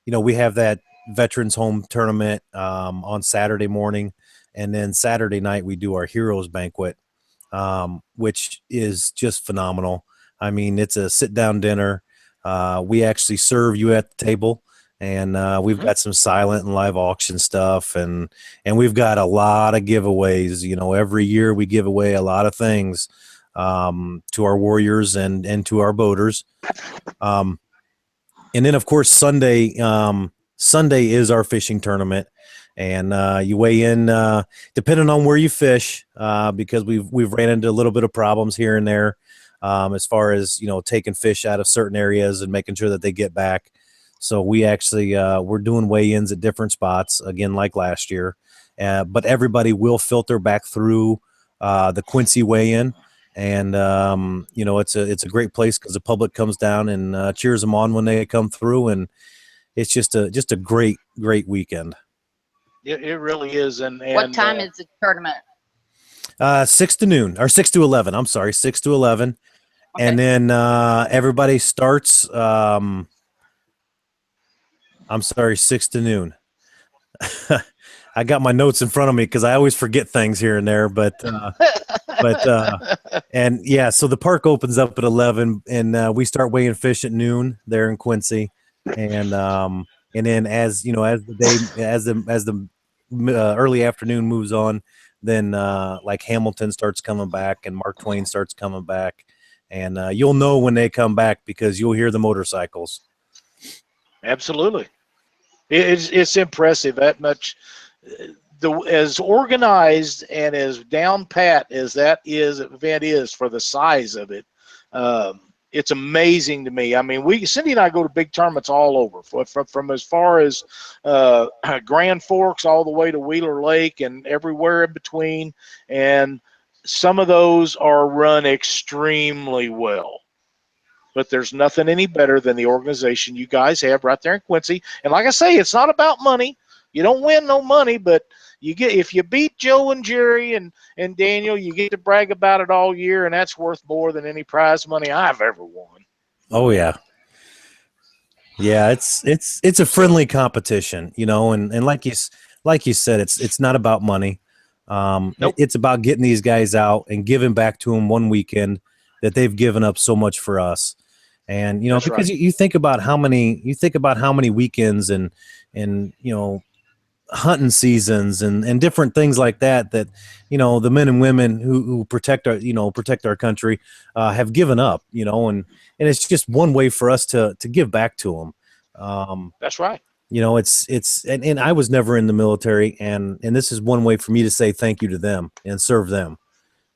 know, we have that Veterans Home tournament on Saturday morning, and then Saturday night we do our Heroes Banquet, which is just phenomenal. I mean, it's a sit-down dinner. We actually serve you at the table. And we've got some silent and live auction stuff, and we've got a lot of giveaways. You know, every year we give away a lot of things to our warriors and to our boaters. And then, of course, Sunday is our fishing tournament, and you weigh in depending on where you fish, because we've ran into a little bit of problems here and there as far as, you know, taking fish out of certain areas and making sure that they get back. So we actually we're doing weigh-ins at different spots again, like last year, but everybody will filter back through the Quincy weigh-in, and you know, it's a great place because the public comes down and cheers them on when they come through, and it's just a great weekend. It really is. And what time is the tournament? 6 to noon, or 6 to 11. I'm sorry, 6 to 11, okay. And then everybody starts. I'm sorry, 6 to noon. I got my notes in front of me because I always forget things here and there, but and yeah, so the park opens up at 11, and we start weighing fish at noon there in Quincy, and then as you know, as the early afternoon moves on, then like Hamilton starts coming back and Mark Twain starts coming back, and you'll know when they come back because you'll hear the motorcycles. Absolutely. It's impressive that much. As organized and as down pat as that event is for the size of it, it's amazing to me. I mean, Cindy and I go to big tournaments all over, from as far as Grand Forks all the way to Wheeler Lake and everywhere in between, and some of those are run extremely well. But there's nothing any better than the organization you guys have right there in Quincy. And like I say, it's not about money. You don't win no money, but if you beat Joe and Jerry and Daniel, you get to brag about it all year, and that's worth more than any prize money I've ever won. Oh yeah. Yeah, it's a friendly competition, you know, and like you said, it's not about money. Nope. It's about getting these guys out and giving back to them one weekend that they've given up so much for us. And you know, That's because right. you think about how many weekends and you know, hunting seasons and different things like that you know, the men and women who protect our country have given up, you know, and it's just one way for us to give back to them. That's right. You know, and I was never in the military, and this is one way for me to say thank you to them and serve them.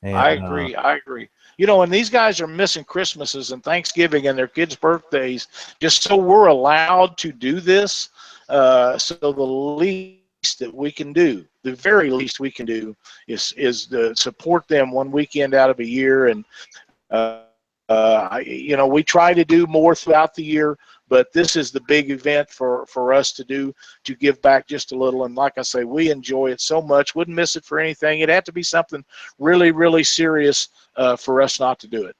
And I agree. You know, and these guys are missing Christmases and Thanksgiving and their kids' birthdays just so we're allowed to do this. So the least that we can do, the very least we can do, is to support them one weekend out of a year. And you know, we try to do more throughout the year, but this is the big event for us to do, to give back just a little. And like I say, we enjoy it so much. Wouldn't miss it for anything. It'd have to be something really, really serious for us not to do it.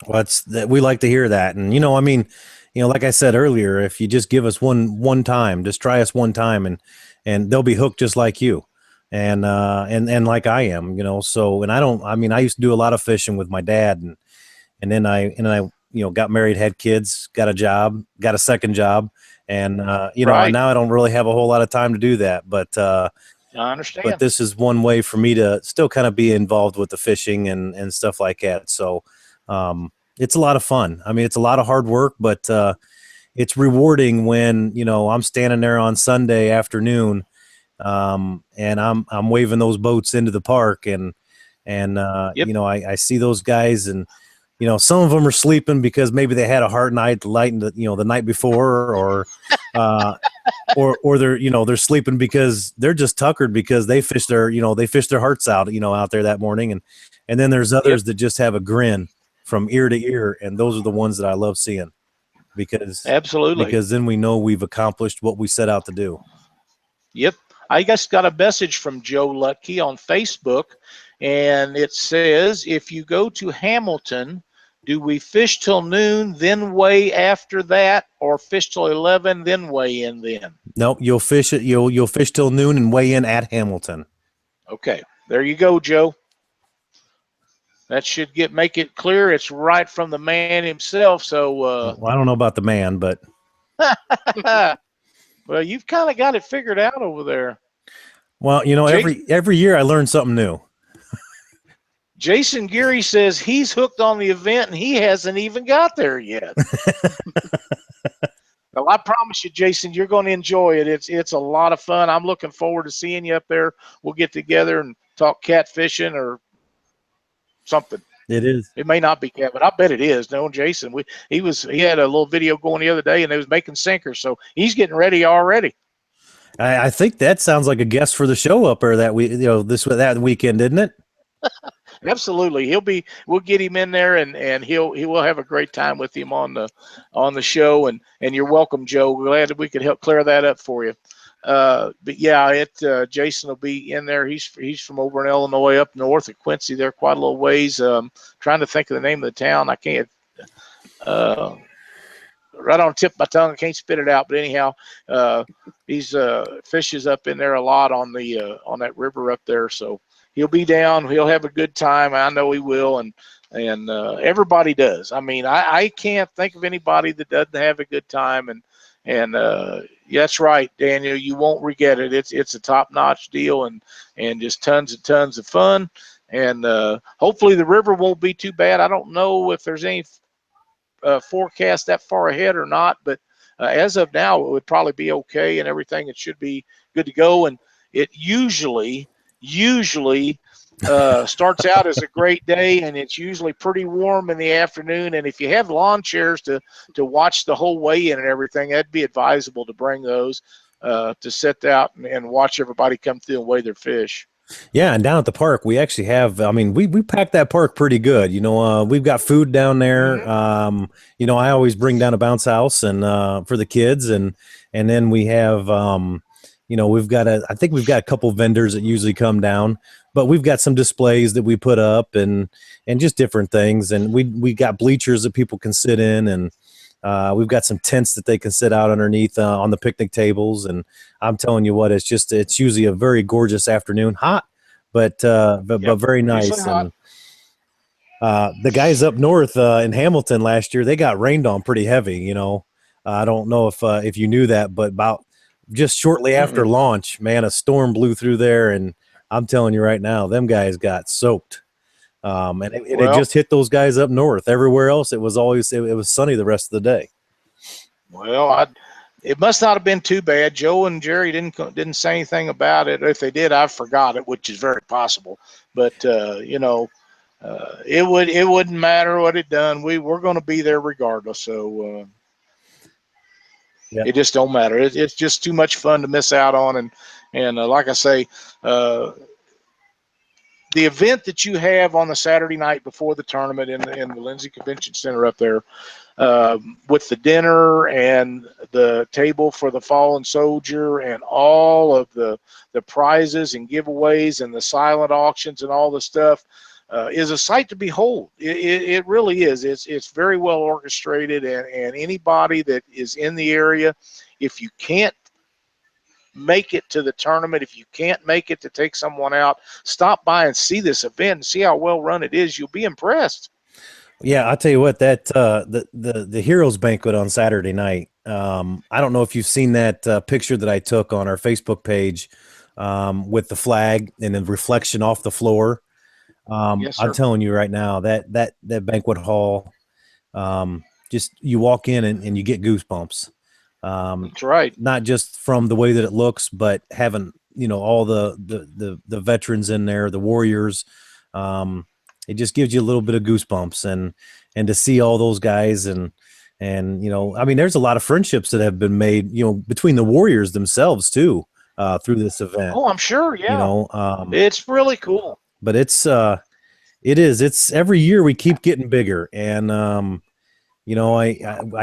well, we like to hear that. And, you know, I mean, you know, like I said earlier, if you just give us one time, just try us one time, and they'll be hooked just like you. And like I am, you know, so, and I mean, I used to do a lot of fishing with my dad, and then I, you know, got married, had kids, got a job, got a second job. And, you know, Right. now I don't really have a whole lot of time to do that, but I understand. but this is one way for me to still kind of be involved with the fishing and stuff like that. So, it's a lot of fun. I mean, it's a lot of hard work, but, it's rewarding when, you know, I'm standing there on Sunday afternoon, and I'm waving those boats into the park, and Yep. you know, I see those guys, and you know, some of them are sleeping because maybe they had a hard night the night before, or they're, you know, they're sleeping because they're just tuckered because they fished their hearts out, you know, out there that morning, and then there's others that just have a grin from ear to ear, and those are the ones that I love seeing, Absolutely. because then we know we've accomplished what we set out to do. Yep. I just got a message from Joe Lutke on Facebook, and it says, if you go to Hamilton, do we fish till noon, then weigh after that, or fish till 11, then weigh in then? No, you'll fish it. You'll fish till noon and weigh in at Hamilton. Okay. There you go, Joe. That should make it clear. It's right from the man himself. So, Well, I don't know about the man, but well, you've kind of got it figured out over there. well, you know, every year I learn something new. Jason Geary says he's hooked on the event and he hasn't even got there yet. Well, I promise you, Jason, you're going to enjoy it. It's a lot of fun. I'm looking forward to seeing you up there. We'll get together and talk catfishing or something. It is. It may not be cat, but I bet it is. No, Jason, he had a little video going the other day, and they was making sinkers, so he's getting ready already. I think that sounds like a guest for the show up there that that weekend, isn't it? Absolutely, we'll get him in there, and he will have a great time with him on the show. And you're welcome, Joe. We're glad that we could help clear that up for you. But yeah, Jason will be in there. He's from over in Illinois, up north at Quincy. They're quite a little ways. Trying to think of the name of the town. I can't. Right on the tip of my tongue, I can't spit it out. But anyhow, he's fishes up in there a lot on that river up there. So he'll be down. He'll have a good time. I know he will, and everybody does. I mean, I can't think of anybody that doesn't have a good time. And that's right, Daniel. You won't regret it. It's a top-notch deal, and just tons and tons of fun. and hopefully the river won't be too bad. I don't know if there's any forecast that far ahead or not, but as of now, it would probably be okay and everything. It should be good to go. And it usually starts out as a great day, and it's usually pretty warm in the afternoon. And if you have lawn chairs to watch the whole weigh-in and everything, that'd be advisable to bring those to sit out and watch everybody come through and weigh their fish. Yeah, and down at the park, we actually have. I mean, we packed that park pretty good. We've got food down there. I always bring down a bounce house and for the kids, and then we have. I think we've got a couple vendors that usually come down, but we've got some displays that we put up and just different things, and we got bleachers that people can sit in, and we've got some tents that they can sit out underneath on the picnic tables. And I'm telling you what, it's usually a very gorgeous afternoon, hot, but very nice. And the guys up north in Hamilton last year, they got rained on pretty heavy. I don't know if you knew that, but about just shortly after launch, man, a storm blew through there, and I'm telling you right now, them guys got soaked. It just hit those guys up north. Everywhere else, it was sunny the rest of the day. Well, it must not have been too bad. Joe and Jerry didn't say anything about it. If they did, I forgot it, which is very possible. But it wouldn't matter what it done. We're going to be there regardless. So it just don't matter. It's just too much fun to miss out on. And like I say, the event that you have on the Saturday night before the tournament in the Lindsay Convention Center up there, with the dinner and the table for the fallen soldier and all of the prizes and giveaways and the silent auctions and all the stuff, is a sight to behold. It really is. It's very well orchestrated, and anybody that is in the area, if you can't make it to the tournament, if you can't make it to take someone out, stop by and see this event and see how well run it is. You'll be impressed. Yeah, I'll tell you what, that the Heroes Banquet on Saturday night. I don't know if you've seen that picture that I took on our Facebook page with the flag and the reflection off the floor. Yes, sir. I'm telling you right now that banquet hall, just you walk in and you get goosebumps. That's right. Not just from the way that it looks, but having all the veterans in there, the warriors. It just gives you a little bit of goosebumps, and to see all those guys and I mean, there's a lot of friendships that have been made between the warriors themselves too through this event. Oh, I'm sure. Yeah. It's really cool. But it's every year we keep getting bigger, and I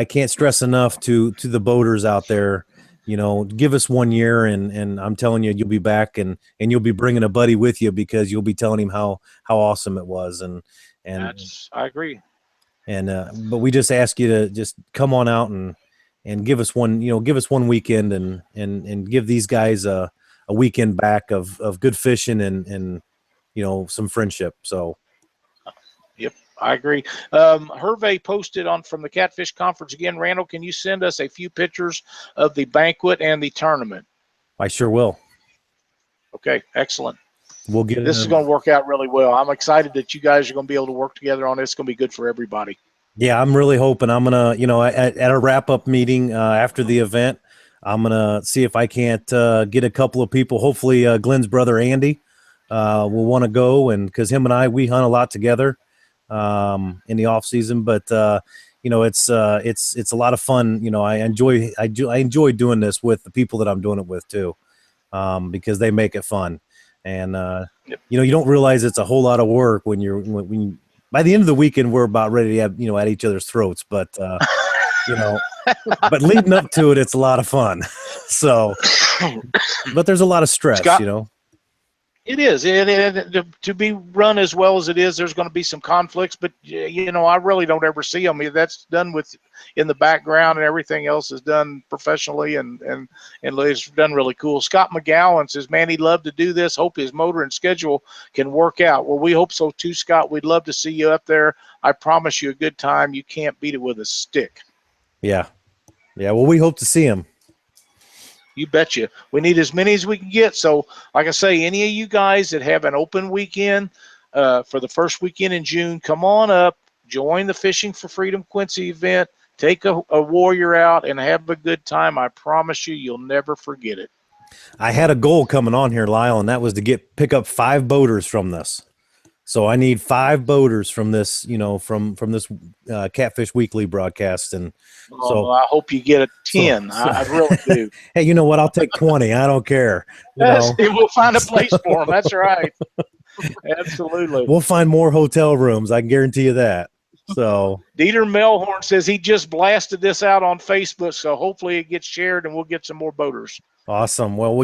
can't stress enough to the boaters out there, give us 1 year, and I'm telling you, you'll be back, and you'll be bringing a buddy with you, because you'll be telling him how awesome it was. And I agree. And but we just ask you to just come on out and give us one weekend, and give these guys a weekend back of good fishing and some friendship. So. Yep, I agree. Hervé posted from the Catfish Conference again. Randall, can you send us a few pictures of the banquet and the tournament? I sure will. Okay, excellent. We'll get this. Is going to work out really well. I'm excited that you guys are going to be able to work together on this. It's going to be good for everybody. Yeah, I'm really hoping. I'm gonna, at a wrap-up meeting after the event, I'm gonna see if I can't get a couple of people. Hopefully, Glenn's brother Andy will want to go, and because him and we hunt a lot together in the off season. But it's a lot of fun. I enjoy doing this with the people that I'm doing it with too, because they make it fun. And you don't realize it's a whole lot of work when by the end of the weekend we're about ready to have at each other's throats. But but leading up to it, it's a lot of fun. So, but there's a lot of stress. Scott, it is. To be run as well as it is, there's going to be some conflicts, but I really don't ever see them. That's done in the background, and everything else is done professionally, and it's done really cool. Scott McGowan says, man, he'd love to do this. Hope his motor and schedule can work out. Well, we hope so too, Scott. We'd love to see you up there. I promise you a good time. You can't beat it with a stick. Yeah. Well, we hope to see him. You betcha. We need as many as we can get. So, like I say, any of you guys that have an open weekend, for the first weekend in June. Come on up, join the Fishing for Freedom Quincy event, take a warrior out, and have a good time. I promise you, you'll never forget it. I had a goal coming on here, Lyle, and that was to pick up 5 boaters from this. So I need 5 boaters from this, from this Catfish Weekly broadcast, and so I hope you get a 10. I really do. Hey, you know what? I'll take 20. I don't care. We'll find a place for them. That's right. Absolutely. We'll find more hotel rooms. I can guarantee you that. So Dieter Melhorn says he just blasted this out on Facebook, so hopefully it gets shared and we'll get some more boaters. Awesome. Well,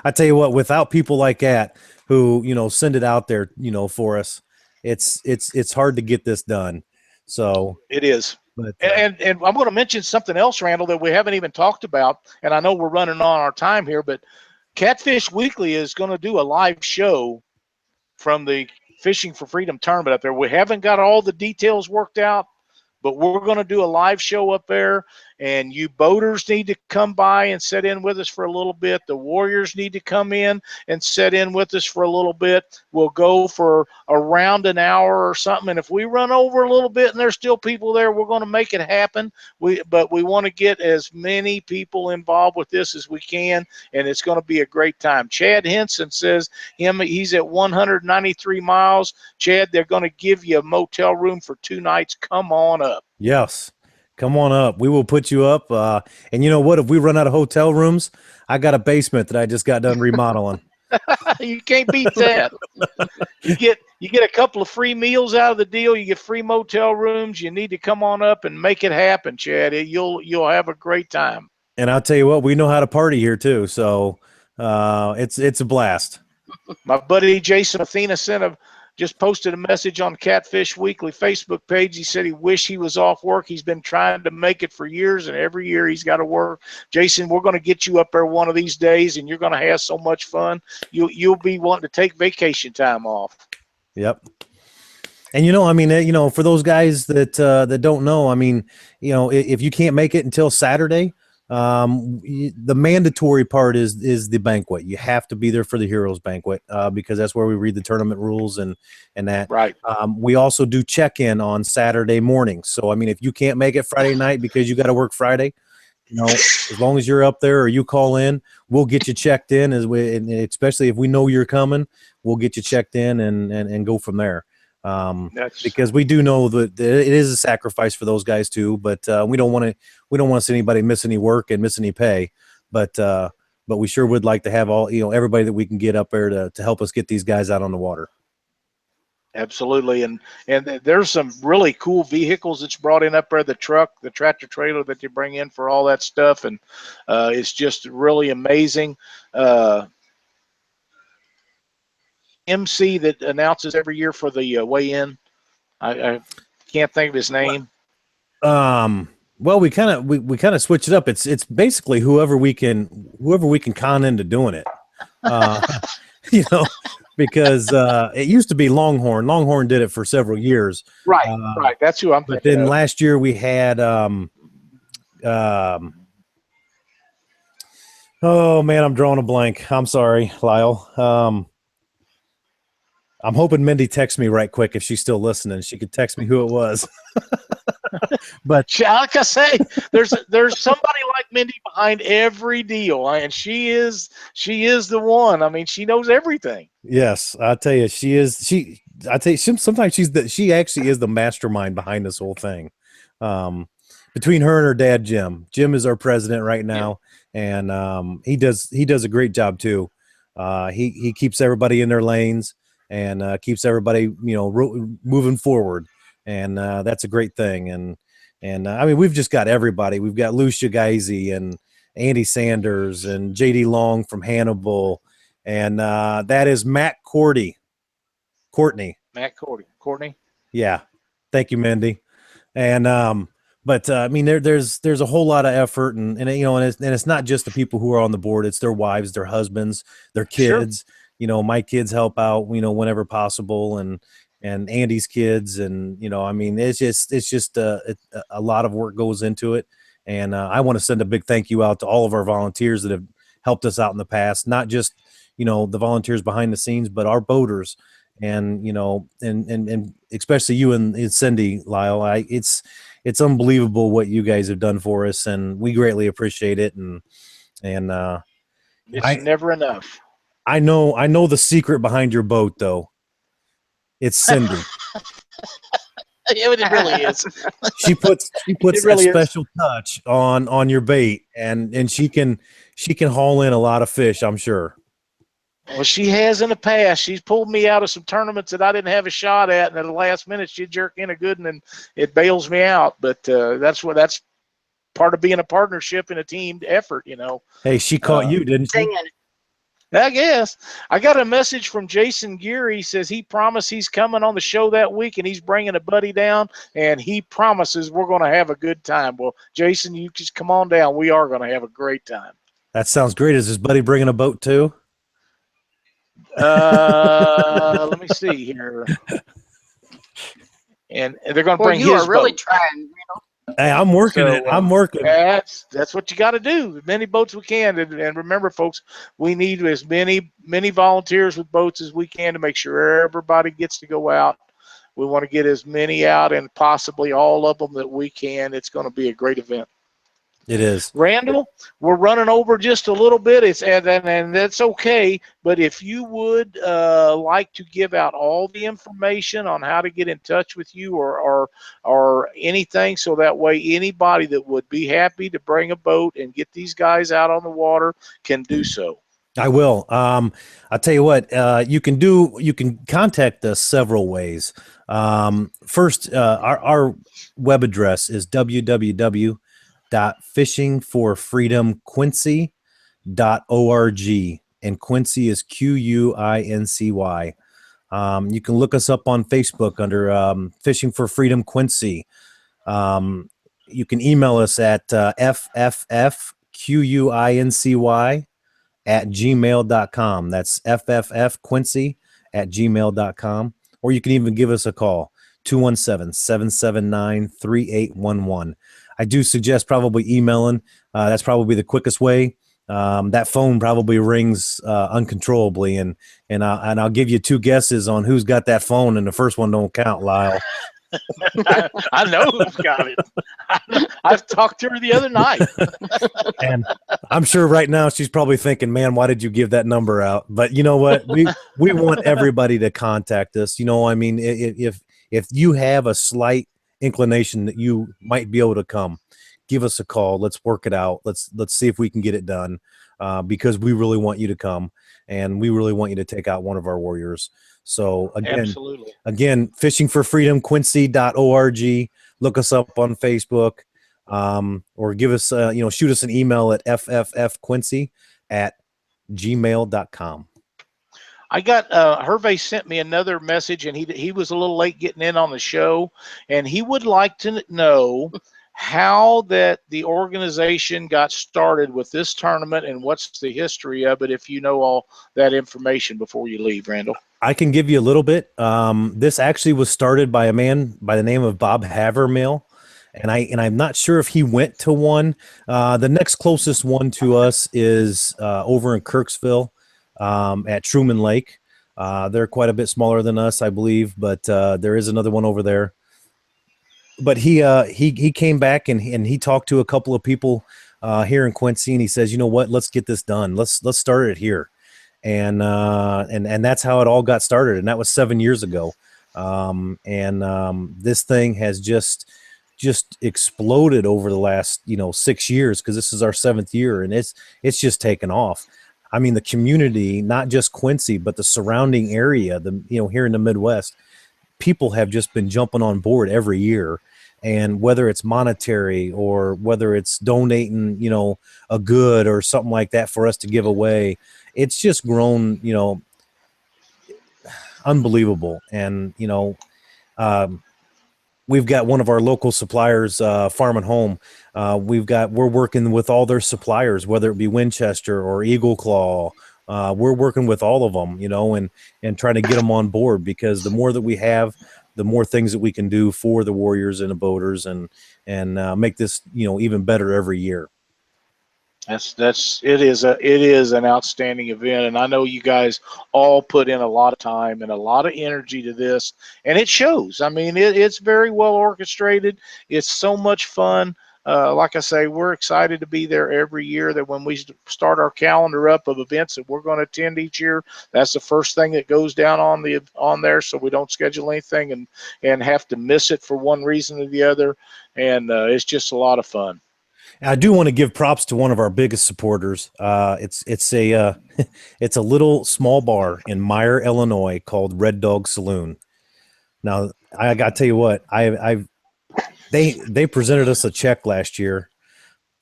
I tell you what, without people like that who, send it out there, for us, it's hard to get this done. So it is. But, and I'm going to mention something else, Randall, that we haven't even talked about. And I know we're running on our time here, but Catfish Weekly is going to do a live show from the Fishing for Freedom tournament up there. We haven't got all the details worked out, but we're going to do a live show up there, and you boaters need to come by and sit in with us for a little bit. The warriors need to come in and sit in with us for a little bit. We'll go for around an hour or something, and if we run over a little bit and there's still people there, we're going to make it happen. But we want to get as many people involved with this as we can, and it's going to be a great time. Chad Henson says he's at 193 miles. Chad, they're going to give you a motel room for 2 nights. Come on up. Yes. Come on up. We will put you up. And you know what? If we run out of hotel rooms, I got a basement that I just got done remodeling. You can't beat that. You get a couple of free meals out of the deal. You get free motel rooms. You need to come on up and make it happen, Chad. You'll have a great time. And I'll tell you what, we know how to party here too. So it's a blast. My buddy Jason Athena just posted a message on Catfish Weekly Facebook page. He said he wished he was off work. He's been trying to make it for years, and every year he's got to work. Jason, we're going to get you up there one of these days, and you're going to have so much fun. You'll be wanting to take vacation time off. Yep. And for those guys that don't know, if you can't make it until Saturday, the mandatory part is the banquet. You have to be there for the Heroes Banquet because that's where we read the tournament rules and that. Right. We also do check-in on Saturday morning. So if you can't make it Friday night because you got to work Friday, as long as you're up there or you call in, we'll get you checked in. And especially if we know you're coming, we'll get you checked in and go from there. Because we do know that it is a sacrifice for those guys too, but we don't want to see anybody miss any work and miss any pay, but we sure would like to have everybody that we can get up there to help us get these guys out on the water. Absolutely. And there's some really cool vehicles that's brought in up there, the truck, the tractor trailer that they bring in for all that stuff. And it's just really amazing. MC that announces every year for the weigh-in. I can't think of his name. Well, we kind of switch it up. It's basically whoever we can con into doing it. Because it used to be Longhorn. Longhorn did it for several years. Right. Right. That's who I'm thinking. But then last year we had oh man, I'm drawing a blank. I'm sorry, Lyle. I'm hoping Mindy texts me right quick if she's still listening. She could text me who it was. But like I say, there's somebody like Mindy behind every deal, and she is the one. She knows everything. Yes, I tell you, she is. Sometimes she actually is the mastermind behind this whole thing. Between her and her dad, Jim. Jim is our president right now, and he does a great job too. He keeps everybody in their lanes and keeps everybody moving forward, and that's a great thing. And we've just got everybody. We've got Lucia Geisy and Andy Sanders and JD Long from Hannibal, and that is Matt Courtney. Matt Courtney. Yeah, thank you, Mindy. And but there's a whole lot of effort, and it's not just the people who are on the board. It's their wives, their husbands, their kids. Sure. My kids help out, whenever possible, and Andy's kids, and it's just a lot of work goes into it. And I want to send a big thank you out to all of our volunteers that have helped us out in the past, not just the volunteers behind the scenes, but our boaters. and and especially you and Cindy, Lyle. It's unbelievable what you guys have done for us, and we greatly appreciate it. And it's never enough. I know the secret behind your boat, though. It's Cindy. Yeah, it really is. She puts really a special touch on your bait, and she can haul in a lot of fish, I'm sure. Well, she has in the past. She's pulled me out of some tournaments that I didn't have a shot at, and at the last minute she'd jerk in a good one, and it bails me out. But that's part of being a partnership and a team effort, Hey, she caught you, didn't she? I guess. I got a message from Jason Geary. He says he promised he's coming on the show that week, and he's bringing a buddy down, and he promises we're going to have a good time. Well, Jason, you just come on down. We are going to have a great time. That sounds great. Is his buddy bringing a boat too? Let me see here. And they're going to bring his boat. You are really trying. Hey, I'm working it. I'm working. That's what you got to do. As many boats we can, and remember, folks, we need as many volunteers with boats as we can to make sure everybody gets to go out. We want to get as many out, and possibly all of them that we can. It's going to be a great event. It is. Randall, we're running over just a little bit. And that's okay. But if you would like to give out all the information on how to get in touch with you or anything, so that way anybody that would be happy to bring a boat and get these guys out on the water can do so. I will. I'll tell you what, you can contact us several ways. First, our web address is www.fishingforfreedomquincy.org, and Quincy is Quincy. You can look us up on Facebook under Fishing for Freedom Quincy. You can email us at fffquincy@gmail.com. That's fffquincy@gmail.com. Or you can even give us a call, 217-779-3811. I do suggest probably emailing. That's probably the quickest way. That phone probably rings uncontrollably, and I'll give you two guesses on who's got that phone, and the first one don't count, Lyle. I know who's got it. I've talked to her the other night. And I'm sure right now she's probably thinking, man, why did you give that number out? But you know what? We want everybody to contact us. I mean, if you have a slight inclination that you might be able to come, give us a call. Let's work it out. Let's see if we can get it done, because we really want you to come, and we really want you to take out one of our warriors. So again, fishingforfreedomquincy.org. Look us up on Facebook, or give us, shoot us an email at fffquincy@gmail.com. I got Hervé sent me another message, and he was a little late getting in on the show, and he would like to know how that the organization got started with this tournament and what's the history of it, if you know all that information before you leave, Randall. I can give you a little bit. This actually was started by a man by the name of Bob Havermill, and I'm not sure if he went to one. The next closest one to us is over in Kirksville, at Truman Lake. They're quite a bit smaller than us, I believe, but there is another one over there. But he came back and he talked to a couple of people here in Quincy, and he says, you know what, let's get this done. Let's start it here. And that's how it all got started. And that was 7 years ago. This thing has just exploded over the last, 6 years, because this is our 7th year, and it's just taken off. I mean, the community, not just Quincy, but the surrounding area, here in the Midwest, people have just been jumping on board every year. And whether it's monetary or whether it's donating, a good or something like that for us to give away, it's just grown, unbelievable. And, we've got one of our local suppliers, Farm and Home. We're working with all their suppliers, whether it be Winchester or Eagle Claw. We're working with all of them, and trying to get them on board, because the more that we have, the more things that we can do for the warriors and the boaters, and make this, even better every year. It is an outstanding event, and I know you guys all put in a lot of time and a lot of energy to this, and it shows. I mean, it's very well orchestrated. It's so much fun. Like I say, we're excited to be there every year. That when we start our calendar up of events that we're going to attend each year, that's the first thing that goes down on there, so we don't schedule anything and have to miss it for one reason or the other. And it's just a lot of fun. I do want to give props to one of our biggest supporters. It's a it's a little small bar in Meyer, Illinois called Red Dog Saloon. Now I got to tell you what, they presented us a check last year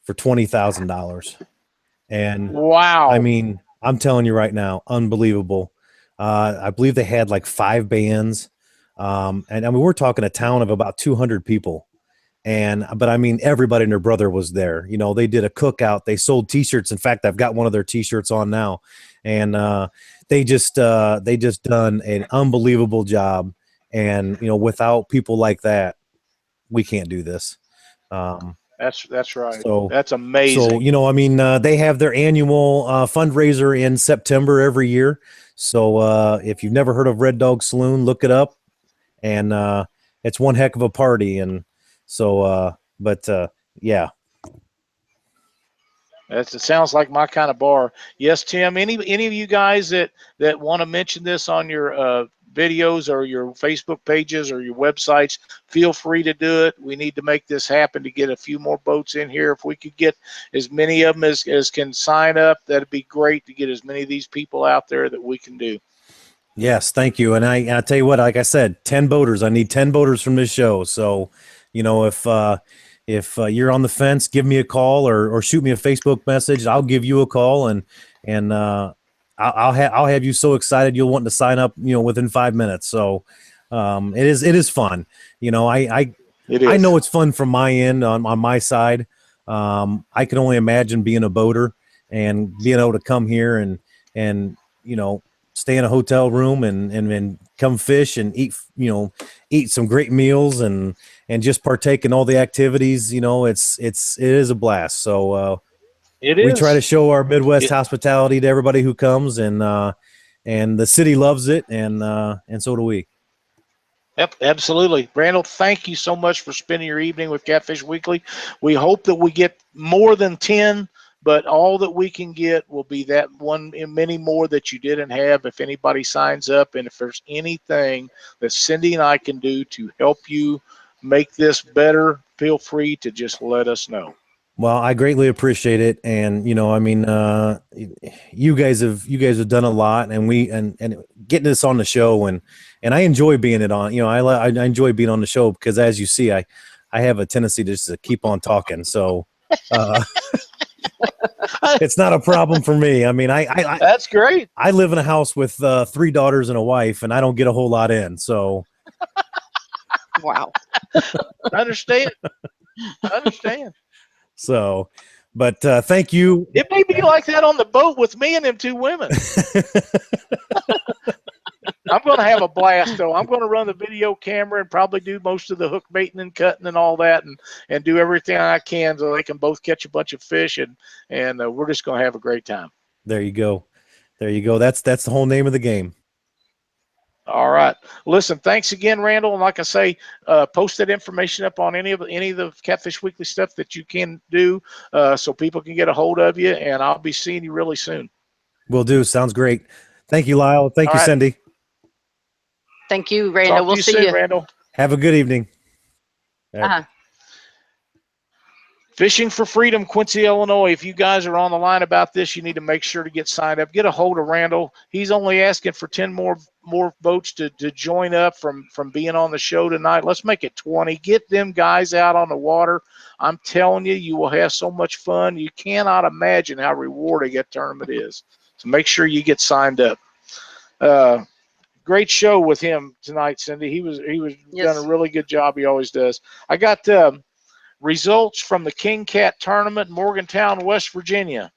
for $20,000, and I Wow. mean I'm telling you right now, unbelievable. I believe they had like 5 bands, and I mean we're talking a town of about 200 people. But I mean, everybody and their brother was there. You know, they did a cookout. They sold T-shirts. In fact, I've got one of their T-shirts on now, and they just done an unbelievable job. And you know, without people like that, we can't do this. Um, That's right. so That's so amazing. you know, I mean, they have their annual fundraiser in September every year. So if you've never heard of Red Dog Saloon, look it up, and it's one heck of a party. And so, yeah, It sounds like my kind of bar. Yes, Tim. Any of you guys that want to mention this on your videos or your Facebook pages or your websites, feel free to do it. We need to make this happen to get a few more boats in here. If we could get as many of them as can sign up, that'd be great to get as many of these people out there that we can do. yes, thank you. And I tell you what, like I said, 10 boaters. I need 10 boaters from this show. So, you know, if you're on the fence, give me a call or shoot me a Facebook message. I'll give you a call, and I'll have you so excited you'll want to sign up, you know, within 5 minutes. So, it is fun. You know, It I is. know it's fun from my end on my side. I can only imagine being a boater and being able to come here and you know, stay in a hotel room and come fish and eat, you know, eat some great meals and just partake in all the activities. You know, it is a blast. So It we try to is. show our Midwest It, hospitality to everybody who comes, and the city loves it, and so do we. Yep, absolutely. Randall, thank you so much for spending your evening with Catfish Weekly. We hope that we get more than 10, but all that we can get will be that one and many more that you didn't have if anybody signs up. And if there's anything that Cindy and I can do to help you make this better, feel free to just let us know. Well, I greatly appreciate it, and you know, I mean, you guys have done a lot, and and getting this on the show, and I enjoy being it on. You know, I enjoy being on the show because, as you see, I have a tendency to just to keep on talking, so uh, it's not a problem for me. I mean, That's great. I live in a house with 3 daughters and a wife, and I don't get a whole lot in, so Wow. I understand. I understand. so. But thank you. It may be like that on the boat with me and them two women. I'm going to have a blast, though. I'm going to run the video camera and probably do most of the hook baiting and cutting and all that, and do everything I can so they can both catch a bunch of fish, and we're just going to have a great time. There you go. There you go. That's the whole name of the game. All right. Listen, thanks again, Randall. And like I say, post that information up on any of the Catfish Weekly stuff that you can do, so people can get a hold of you. And I'll be seeing you really soon. Will do. Sounds great. Thank you, Lyle. Thank All you, right. Cindy. Thank you, Randall. Talk to We'll you see soon, you. Randall. Have a good evening. All right. Uh-huh. Fishing for Freedom, Quincy, Illinois. If you guys are on the line about this, you need to make sure to get signed up. Get a hold of Randall. He's only asking for 10 more boats to join up from being on the show tonight. Let's make it 20. Get them guys out on the water. I'm telling you, you will have so much fun. You cannot imagine how rewarding that tournament is. So make sure you get signed up. Great show with him tonight, Cindy. He was done a Yes. really good job. He always does. I got results from the King Cat tournament in Morgantown, West Virginia.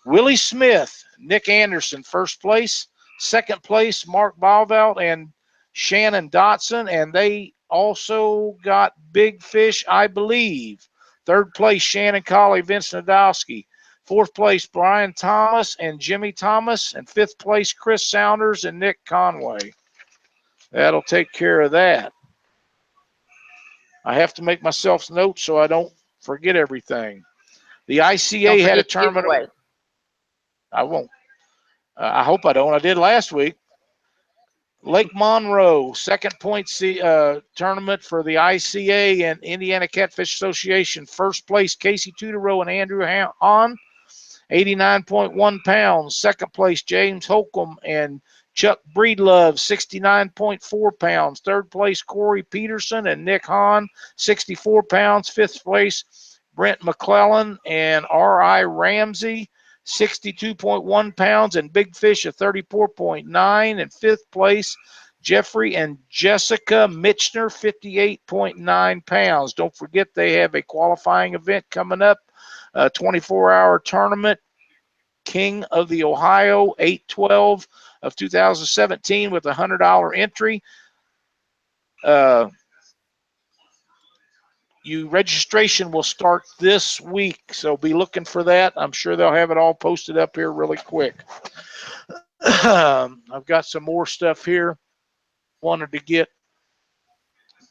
Willie Smith, Nick Anderson, first place. Second place, Mark Balvelt and Shannon Dotson. And they also got big fish, I believe. Third place, Shannon Colley, Vince Nadowski. Fourth place, Brian Thomas and Jimmy Thomas. And fifth place, Chris Saunders and Nick Conway. That'll take care of that. I have to make myself notes so I don't forget everything. The ICA had a tournament. I won't. I hope I don't. I did last week. Lake Monroe, second point tournament for the ICA and Indiana Catfish Association. First place, Casey Tudorow and Andrew Hahn, 89.1 pounds. Second place, James Holcomb and Chuck Breedlove, 69.4 pounds. Third place, Corey Peterson and Nick Hahn, 64 pounds. Fifth place, Brent McClellan and R.I. Ramsey, 62.1 pounds, and Big Fish at 34.9. And fifth place, Jeffrey and Jessica Mitchner, 58.9 pounds. Don't forget they have a qualifying event coming up, a 24-hour tournament, King of the Ohio, 8/12 of 2017 with a $100 entry. Registration will start this week, so be looking for that. I'm sure they'll have it all posted up here really quick. I've got some more stuff here. Wanted to get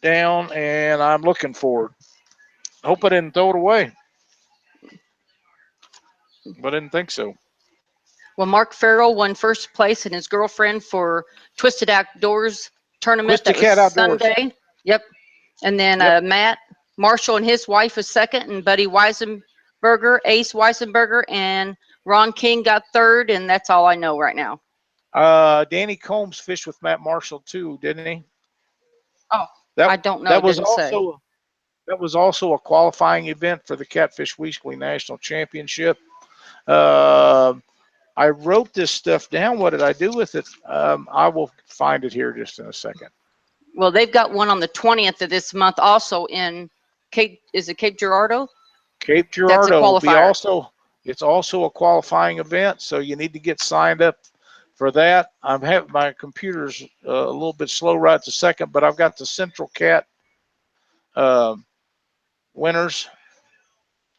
down, and I'm looking for it. Hope I didn't throw it away, but I didn't think so. Well, Mark Farrell won first place and his girlfriend for Twisted Outdoors tournament. Twisted Cat Outdoors. Sunday. Yep. And then Matt Marshall and his wife was second, and Buddy Weisenberger, Ace Weisenberger, and Ron King got third, and that's all I know right now. Danny Combs fished with Matt Marshall too, didn't he? Oh, I don't know. That was also a qualifying event for the Catfish Weekly National Championship. I wrote this stuff down. What did I do with it? I will find it here just in a second. Well, they've got one on the 20th of this month also in Cape Girardeau? Cape Girardeau. It's also a qualifying event, so you need to get signed up for that. I'm having my computer's a little bit slow right this second, but I've got the Central Cat winners.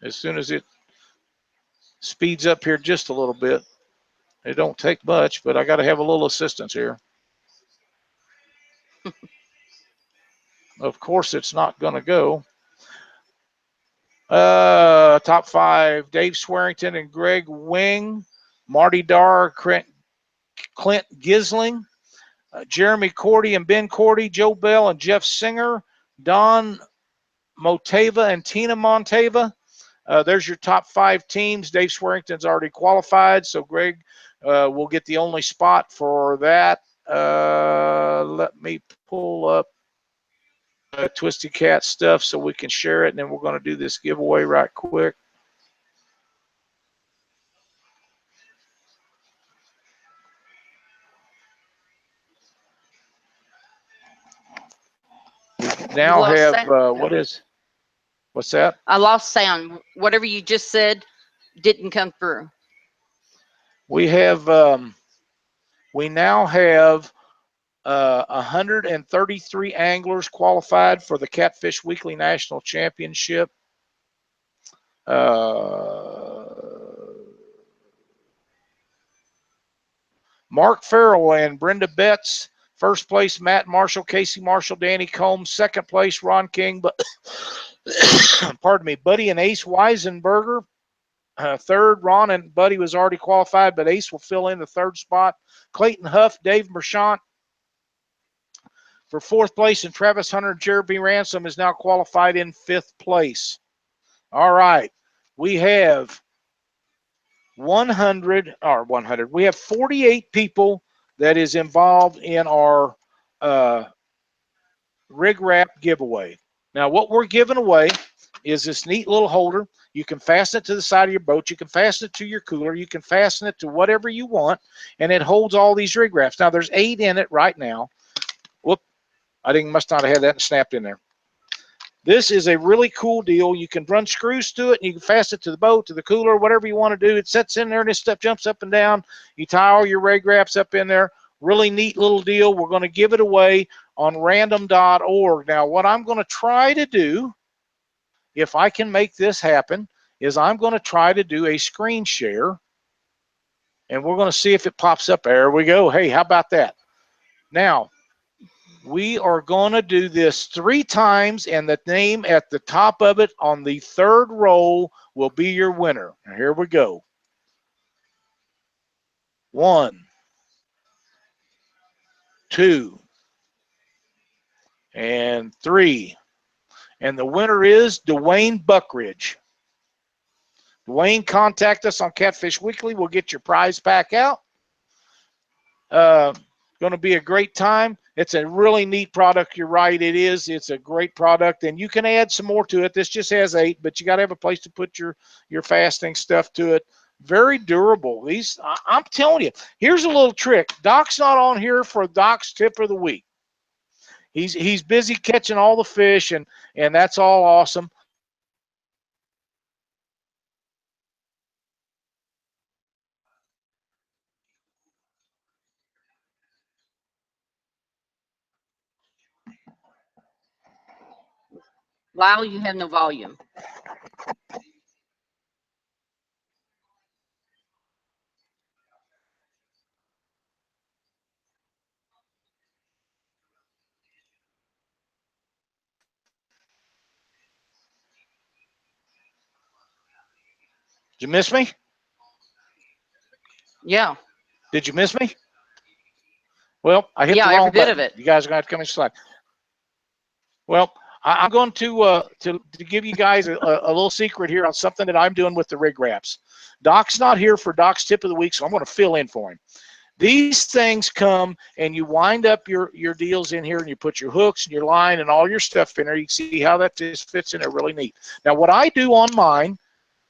As soon as it speeds up here just a little bit. It don't take much, but I got to have a little assistance here. Of course, it's not going to go. Top five, Dave Swearington and Greg Wing, Marty Darr, Clint Gisling, Jeremy Cordy and Ben Cordy, Joe Bell and Jeff Singer, Don Moteva and Tina Monteva. There's your top five teams. Dave Swearington's already qualified, so Greg will get the only spot for that. Let me pull up Twisted Cat stuff so we can share it, and then we're going to do this giveaway right quick. We now have what's that? I lost sound. Whatever you just said didn't come through. We have we now have 133 anglers qualified for the Catfish Weekly National Championship. Mark Farrell and Brenda Betts, first place, Matt Marshall, Casey Marshall, Danny Combs, second place, Ron King, but pardon me, Buddy and Ace Weisenberger. Third, Ron and Buddy was already qualified, but Ace will fill in the third spot. Clayton Huff, Dave Merchant for fourth place, and Travis Hunter and Jeremy Ransom is now qualified in fifth place. All right, we have 100. We have 48 people that is involved in our rig wrap giveaway. Now, what we're giving away is this neat little holder. You can fasten it to the side of your boat. You can fasten it to your cooler. You can fasten it to whatever you want, and it holds all these rig wraps. Now, there's 8 in it right now. Whoop, must not have had that snapped in there. This is a really cool deal. You can run screws to it, and you can fasten it to the boat, to the cooler, whatever you want to do. It sets in there, and this stuff jumps up and down. You tie all your rig wraps up in there. Really neat little deal. We're going to give it away on random.org. Now, what I'm going to try to do if I can make this happen, is I'm going to try to do a screen share, and we're going to see if it pops up. There we go. Hey, how about that? Now, we are going to do this 3 times, and the name at the top of it on the 3rd row will be your winner. Now, here we go. 1, 2, and 3. And the winner is Dwayne Buckridge. Dwayne, contact us on Catfish Weekly. We'll get your prize pack out. Going to be a great time. It's a really neat product. You're right, it is. It's a great product, and you can add some more to it. This just has 8, but you got to have a place to put your fasting stuff to it. Very durable. These, I'm telling you, here's a little trick. Doc's not on here for Doc's tip of the week. He's busy catching all the fish, and that's all awesome. Lyle, you have no volume. Did you miss me? Yeah. Did you miss me? Well, I hit the wrong every bit button. of it. You guys are going to have to come inside. Well, I'm going to give you guys a little secret here on something that I'm doing with the rig wraps. Doc's not here for Doc's tip of the week, so I'm going to fill in for him. These things come, and you wind up your deals in here, and you put your hooks and your line and all your stuff in there. You can see how that just fits in there really neat. Now, what I do on mine,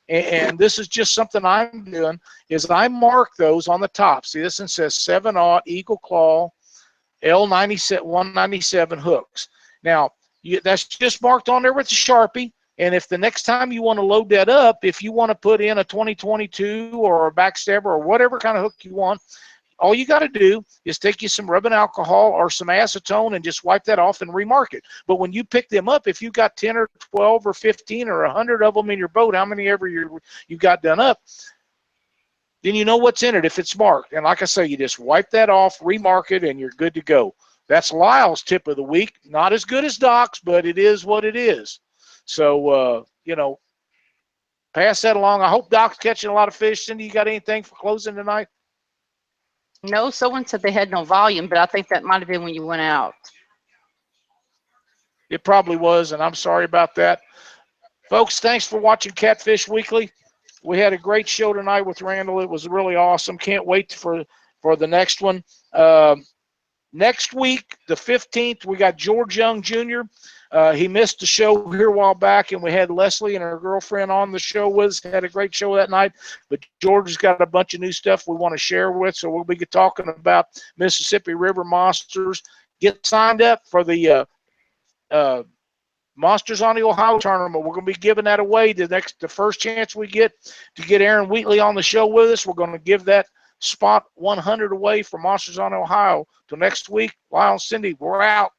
and this is just something I'm doing, is I mark those on the top. See, this one says 7/0 Eagle Claw L97 197 hooks. Now, that's just marked on there with a Sharpie. And if the next time you want to load that up, if you want to put in a 2022 or a backstabber or whatever kind of hook you want, all you got to do is take you some rubbing alcohol or some acetone and just wipe that off and remark it. But when you pick them up, if you got 10 or 12 or 15 or 100 of them in your boat, how many ever you got done up, then you know what's in it if it's marked. And like I say, you just wipe that off, remark it, and you're good to go. That's Lyle's tip of the week. Not as good as Doc's, but it is what it is. So, pass that along. I hope Doc's catching a lot of fish. Cindy, you got anything for closing tonight? No, someone said they had no volume, but I think that might have been when you went out. It probably was, and I'm sorry about that. Folks, thanks for watching Catfish Weekly. We had a great show tonight with Randall. It was really awesome. Can't wait for the next one. Next week, the 15th, we got George Young Jr. He missed the show here a while back, and we had Leslie and her girlfriend on the show with us. Had a great show that night. But George has got a bunch of new stuff we want to share with, so we'll be talking about Mississippi River monsters. Get signed up for the Monsters on the Ohio tournament. We're going to be giving that away the first chance we get to get Aaron Wheatley on the show with us. We're going to give that spot 100 away for Monsters on Ohio. Till next week, Lyle and Cindy, we're out.